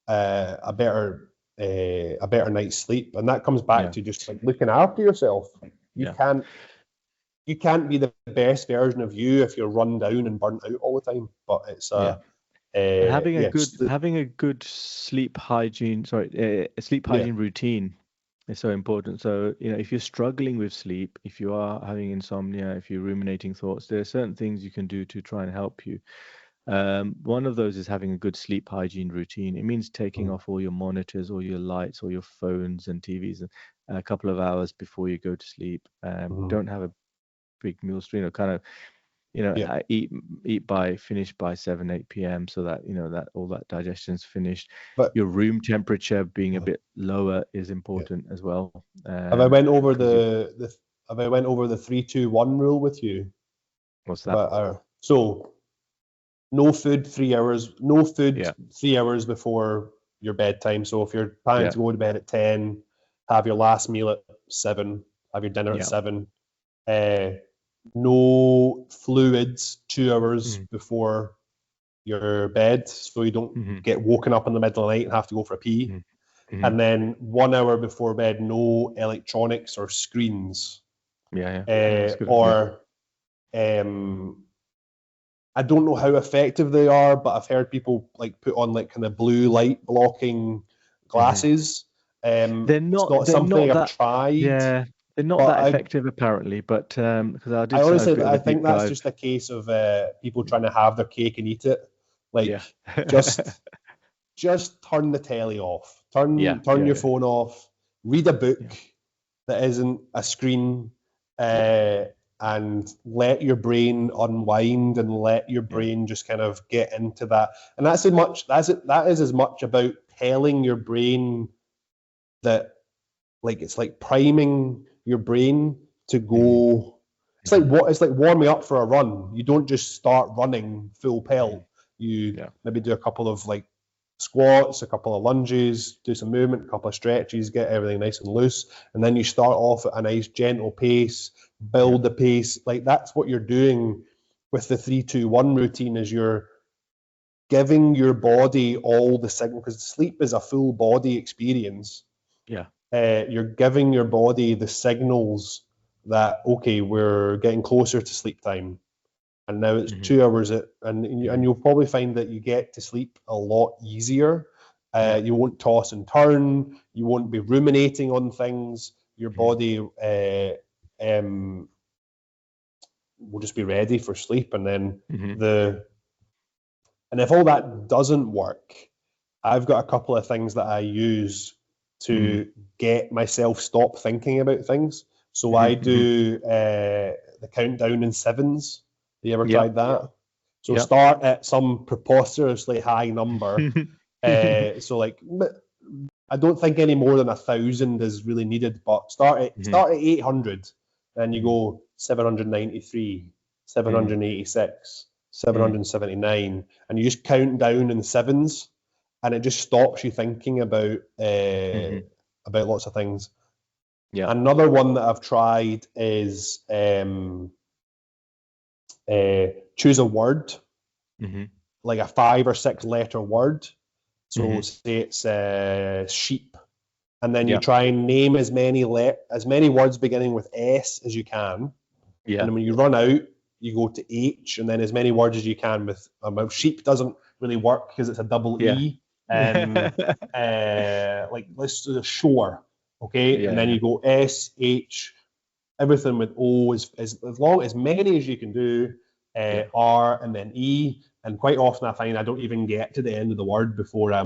a better night's sleep, and that comes back to just like looking after yourself. You can't be the best version of you if you're run down and burnt out all the time. But it's having a good sleep hygiene. Sleep hygiene routine is so important. So if you're struggling with sleep, if you are having insomnia, if you're ruminating thoughts, there are certain things you can do to try and help you. One of those is having a good sleep hygiene routine. It means taking off all your monitors, all your lights, all your phones and TVs a couple of hours before you go to sleep. Don't have a big meal stream, finish by 7-8 p.m. so that that all that digestion's finished. But your room temperature being a bit lower is important as well. Have I went over the 3-2-1 rule with you? What's that? So no food 3 hours. No food Yeah. 3 hours before your bedtime. So if you're planning Yeah. to go to bed at 10, have your last meal at 7, have your dinner at Yeah. 7. No fluids 2 hours before your bed, so you don't get woken up in the middle of the night and have to go for a pee. And then 1 hour before bed, no electronics or screens. Yeah. That's good. Or I don't know how effective they are, but I've heard people like put on like kind of blue light blocking glasses. They're It's not they're something not I've that. tried. Yeah, they're not But that effective apparently. But because I I did a honestly, bit of I a think deep that's dive. just a case of people trying to have their cake and eat it. Like, Yeah. just turn the telly off, turn Yeah. your phone off, read a book that isn't a screen, and let your brain unwind and let your brain just kind of get into that. And that is as much about telling your brain that, like, it's like priming your brain to go. It's like warming up for a run. You don't just start running full pelt. You maybe do a couple of like squats, a couple of lunges, do some movement, a couple of stretches, get everything nice and loose, and then you start off at a nice gentle pace, build the pace. Like, that's what you're doing with the 3-2-1 routine, is you're giving your body all the signal, because sleep is a full body experience. You're giving your body the signals that, okay, we're getting closer to sleep time, and now it's 2 hours and you'll probably find that you get to sleep a lot easier. You won't toss and turn, you won't be ruminating on things. Your body will just be ready for sleep. And then and if all that doesn't work, I've got a couple of things that I use to get myself stop thinking about things. So I do the countdown in sevens. Have you ever tried that? So start at some preposterously high number. So like, I don't think any more than 1,000 is really needed, but start at 800, then you go 793, 786, 779, and you just count down in sevens, and it just stops you thinking about lots of things. Another one that I've tried is choose a word, like a 5 or 6 letter word. So say it's sheep, and then you try and name as many words beginning with S as you can. And then when you run out, you go to H, and then as many words as you can with sheep doesn't really work because it's a double E. Like, let's do the shore, okay? And then you go S, H, everything with O is as long as many as you can do, R, and then E. And quite often I find I don't even get to the end of the word before I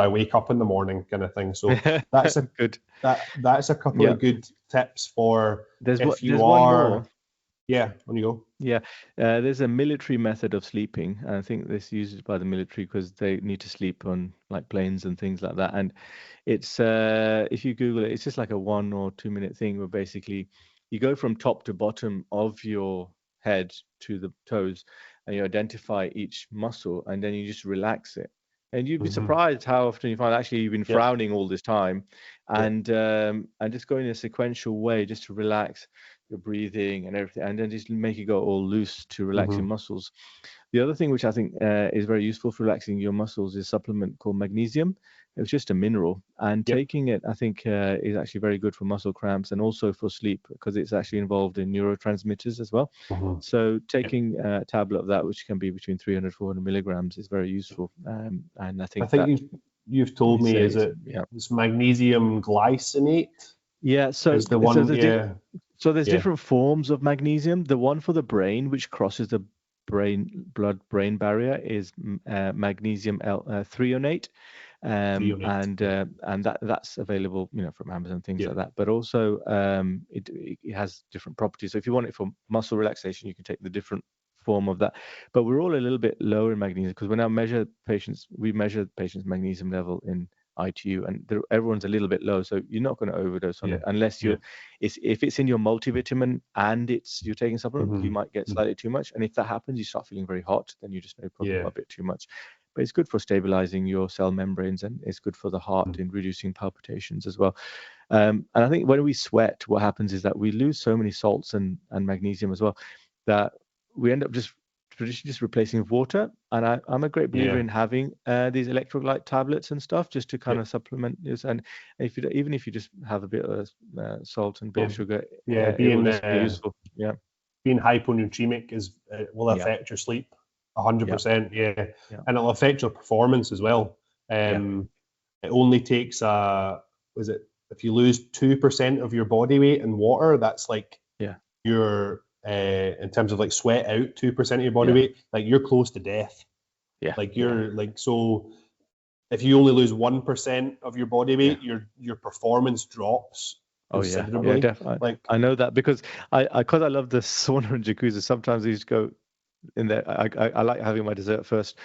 wake up in the morning, kind of thing. So that's a good. That's a couple of good tips for there's if you there's are. One more. Yeah, on you go. Yeah, there's a military method of sleeping. And I think this is used by the military because they need to sleep on like planes and things like that. And it's if you Google it, it's just like a 1 or 2 minute thing where basically you go from top to bottom of your head to the toes, and you identify each muscle, and then you just relax it. And you'd be surprised how often you find actually you've been frowning all this time, and just go in a sequential way just to relax your breathing and everything, and then just make it go all loose to relax your muscles. The other thing which I think is very useful for relaxing your muscles is a supplement called magnesium. It's just a mineral, and taking it, I think, is actually very good for muscle cramps and also for sleep, because it's actually involved in neurotransmitters as well. So taking a tablet of that, which can be between 300 400 milligrams, is very useful. And I think you've told me, is it it's magnesium glycinate? Yeah, so is the one. So there's different forms of magnesium. The one for the brain, which crosses the blood-brain barrier, is magnesium threonate, and that's available, from Amazon, things like that. But also, it has different properties. So if you want it for muscle relaxation, you can take the different form of that. But we're all a little bit lower in magnesium, because when we measure patients' magnesium level in ITU, and everyone's a little bit low, so you're not going to overdose on it unless you're. If it's in your multivitamin and you're taking supplement, you might get slightly too much, and if that happens, you start feeling very hot, then you just know you probably got a bit too much. But it's good for stabilizing your cell membranes, and it's good for the heart in reducing palpitations as well. And I think when we sweat, what happens is that we lose so many salts and magnesium as well, that we end up traditionally just replacing with water. And I'm a great believer in having these electrolyte tablets and stuff just to kind of supplement this. And even if you just have a bit of salt and a bit of sugar, it will just be useful. Yeah. Being hyponatremic will affect your sleep 100%. And it'll affect your performance as well. It only takes if you lose 2% of your body weight in water, that's like your in terms of like sweat out 2% of your body weight, like you're close to death. Like you're like, so if you only lose 1% of your body weight, your performance drops considerably. Yeah, definitely. Like I know that because I love the sauna and jacuzzi. Sometimes I just go in there. I like having my dessert first,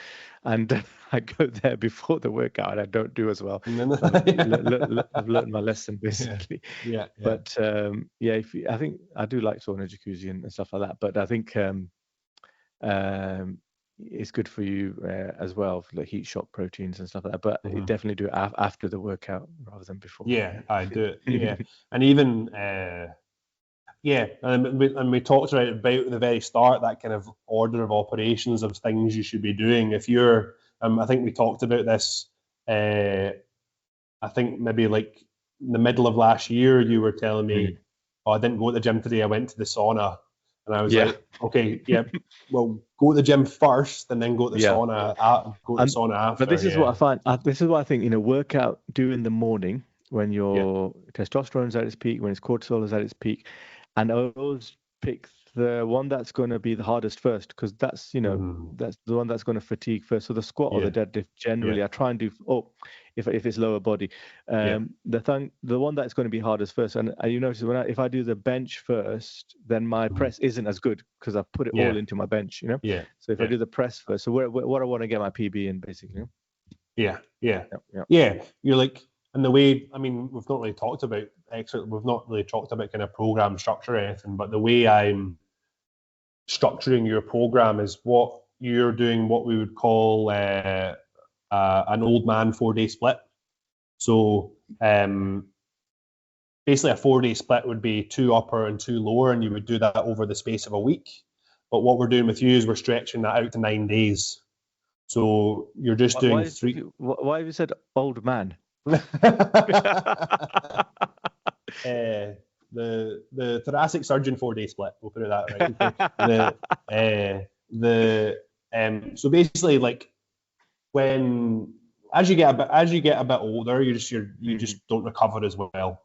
and I go there before the workout, and I don't do as well. So I've learned my lesson basically. But I think I do like sauna, jacuzzi, and stuff like that. But I think it's good for you as well, for like heat shock proteins and stuff like that. But you definitely do it after the workout rather than before. I do it. And even and we talked about the very start, that kind of order of operations of things you should be doing. If you're, I think we talked about this. I think maybe like in the middle of last year, you were telling me, "Oh, I didn't go to the gym today. I went to the sauna." And I was like, "Okay, well, go to the gym first, and then go to the sauna. Go to the sauna after." But this is what I find. This is what I think. Workout do in the morning when your testosterone is at its peak, when its cortisol is at its peak. And I always pick the one that's going to be the hardest first, because that's that's the one that's going to fatigue first. So the squat or the deadlift generally I try and do. If it's lower body, the one that's going to be hardest first. And you notice if I do the bench first, then my press isn't as good because I've put it all into my bench. So if I do the press first, so what I want to get my PB in basically. You're like. And the way, I mean, we've not really talked about kind of program structure or anything, but the way I'm structuring your program is what you're doing, what we would call an old man 4-day split. So basically a 4-day split would be 2 upper and 2 lower, and you would do that over the space of a week. But what we're doing with you is we're stretching that out to 9 days. So you're just doing 3. Why have you said old man? The thoracic surgeon 4-day split, we'll put it that right. So basically, like, as you get a bit older, you just don't recover as well.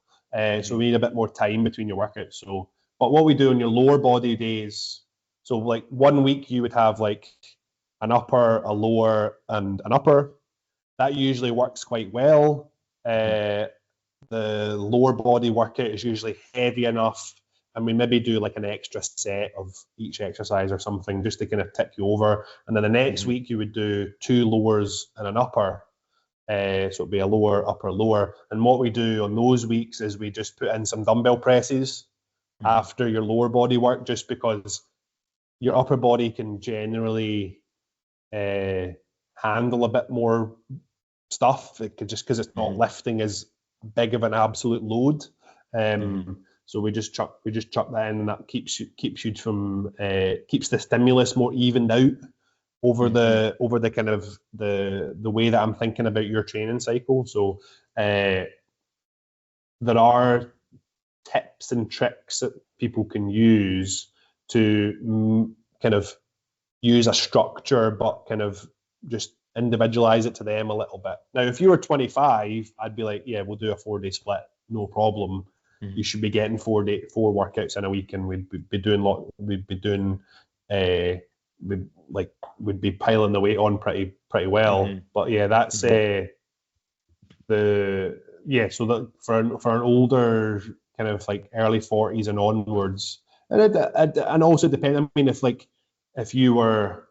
So we need a bit more time between your workouts. So, but what we do on your lower body days, so like 1 week you would have like an upper, a lower, and an upper. That usually works quite well. The lower body workout is usually heavy enough, and we maybe do like an extra set of each exercise or something just to kind of tip you over. And then the next week you would do 2 lowers and an upper. So it'd be a lower, upper, lower. And what we do on those weeks is we just put in some dumbbell presses after your lower body work, just because your upper body can generally handle a bit more stuff, just because it's not lifting as big of an absolute load. So we just chuck that in, and that keeps the stimulus more evened out over the kind of the way that I'm thinking about your training cycle. So there are tips and tricks that people can use to kind of use a structure, but kind of just individualize it to them a little bit. Now, if you were 25, I'd be like, yeah, we'll do a 4-day split, no problem. You should be getting 4 workouts in a week, and we'd be piling the weight on pretty well. But yeah, that's so that for an older kind of like early 40s and onwards, and also depend. I mean, if you were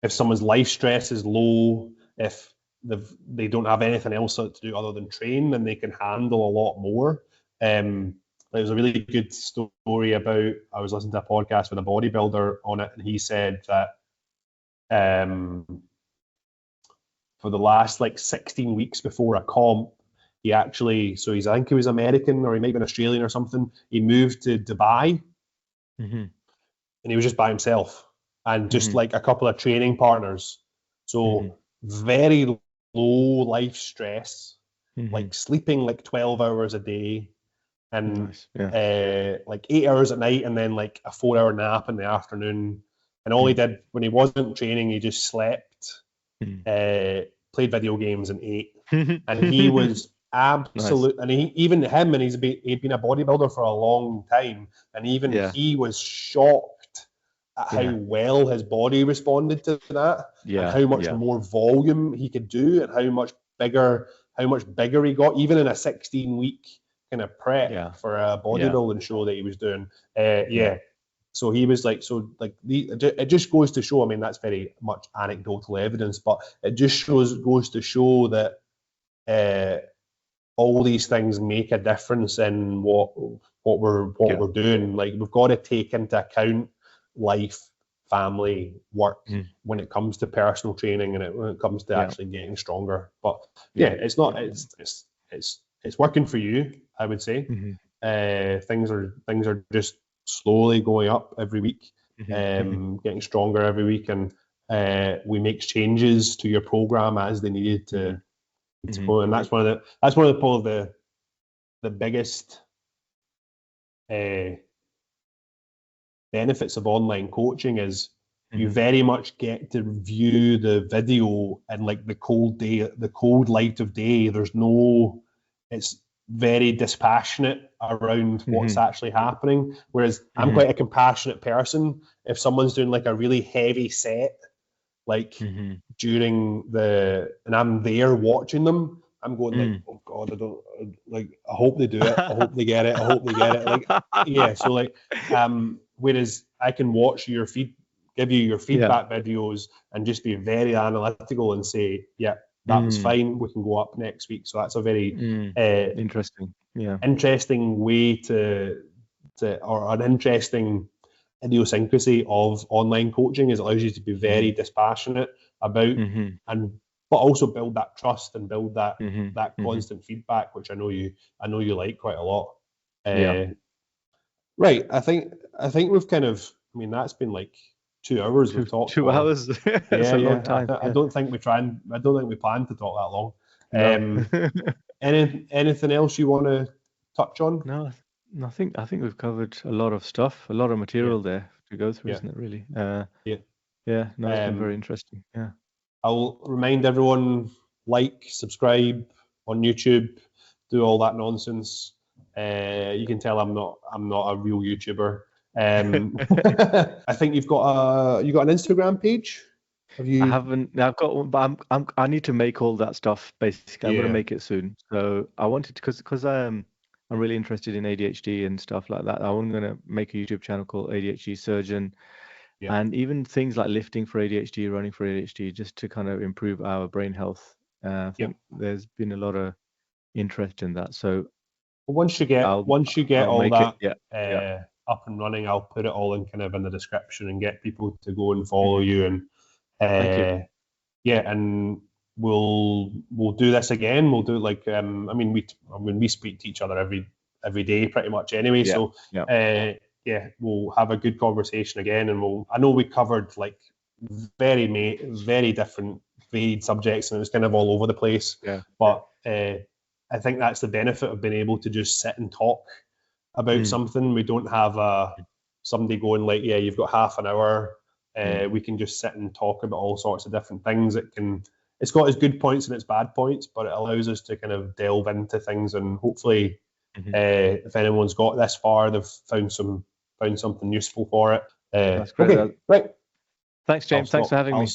if someone's life stress is low, if they don't have anything else to do other than train, and they can handle a lot more. There was a really good story about, I was listening to a podcast with a bodybuilder on it, and he said that for the last like 16 weeks before a comp, he actually, so I think he was American, or he might have been Australian or something. He moved to Dubai, and he was just by himself, and just like a couple of training partners. So very low life stress, like sleeping like 12 hours a day, and like 8 hours at night, and then like a 4-hour nap in the afternoon. And all he did when he wasn't training, he just slept, played video games, and ate. And he was absolute. And he'd been a bodybuilder for a long time, and even he was shocked at how well his body responded to that, and how much more volume he could do, and how much bigger he got, even in a 16-week kind of prep for a bodybuilding show that he was doing. So he was like, it just goes to show, I mean, that's very much anecdotal evidence, but it just goes to show that all these things make a difference in what we're doing. Like, we've got to take into account life, family, work when it comes to personal training, and when it comes to actually getting stronger. But it's not, it's working for you, I would say. Things are just slowly going up every week, getting stronger every week, and we make changes to your program as they needed to go. And that's one of the biggest benefits of online coaching is you very much get to view the video in like the cold light of day. It's very dispassionate around what's actually happening. Whereas I'm quite a compassionate person. If someone's doing like a really heavy set, like during and I'm there watching them, I'm going like, oh God, I hope they do it. I hope they get it. I hope they get it. Like, so like, whereas I can watch give you your feedback videos and just be very analytical and say, that was fine, we can go up next week. So that's a very interesting way or an interesting idiosyncrasy of online coaching, is it allows you to be very dispassionate about but also build that trust and build that constant feedback, which I know you like quite a lot. Right, I think we've kind of, I mean, that's been like 2 hours we've talked. 2 hours. It's a long time. I don't think we planned to talk that long. Anything else you want to touch on? No, I think we've covered a lot of stuff, a lot of material there to go through, isn't it, really? No, it's been very interesting. I'll remind everyone, like, subscribe on YouTube, do all that nonsense. You can tell I'm not a real YouTuber. I think you've got an Instagram page. Have you? I haven't. I've got one, but I need to make all that stuff. Basically, I'm going to make it soon. So I wanted to, because I'm really interested in ADHD and stuff like that. I'm going to make a YouTube channel called ADHD Surgeon, and even things like lifting for ADHD, running for ADHD, just to kind of improve our brain health. I think there's been a lot of interest in that. So once you get all that up and running, I'll put it all in kind of in the description and get people to go and follow you. And and we'll do this again. We'll do it like I mean, we speak to each other every day pretty much anyway. We'll have a good conversation again, and I know we covered like very different varied subjects, and it was kind of all over the place. But I think that's the benefit of being able to just sit and talk about something. We don't have somebody going like, you've got half an hour. We can just sit and talk about all sorts of different things. It's got its good points and its bad points, but it allows us to kind of delve into things, and hopefully if anyone's got this far, they've found something useful for it. That's great. Okay, right. Thanks, James. Thanks for having me.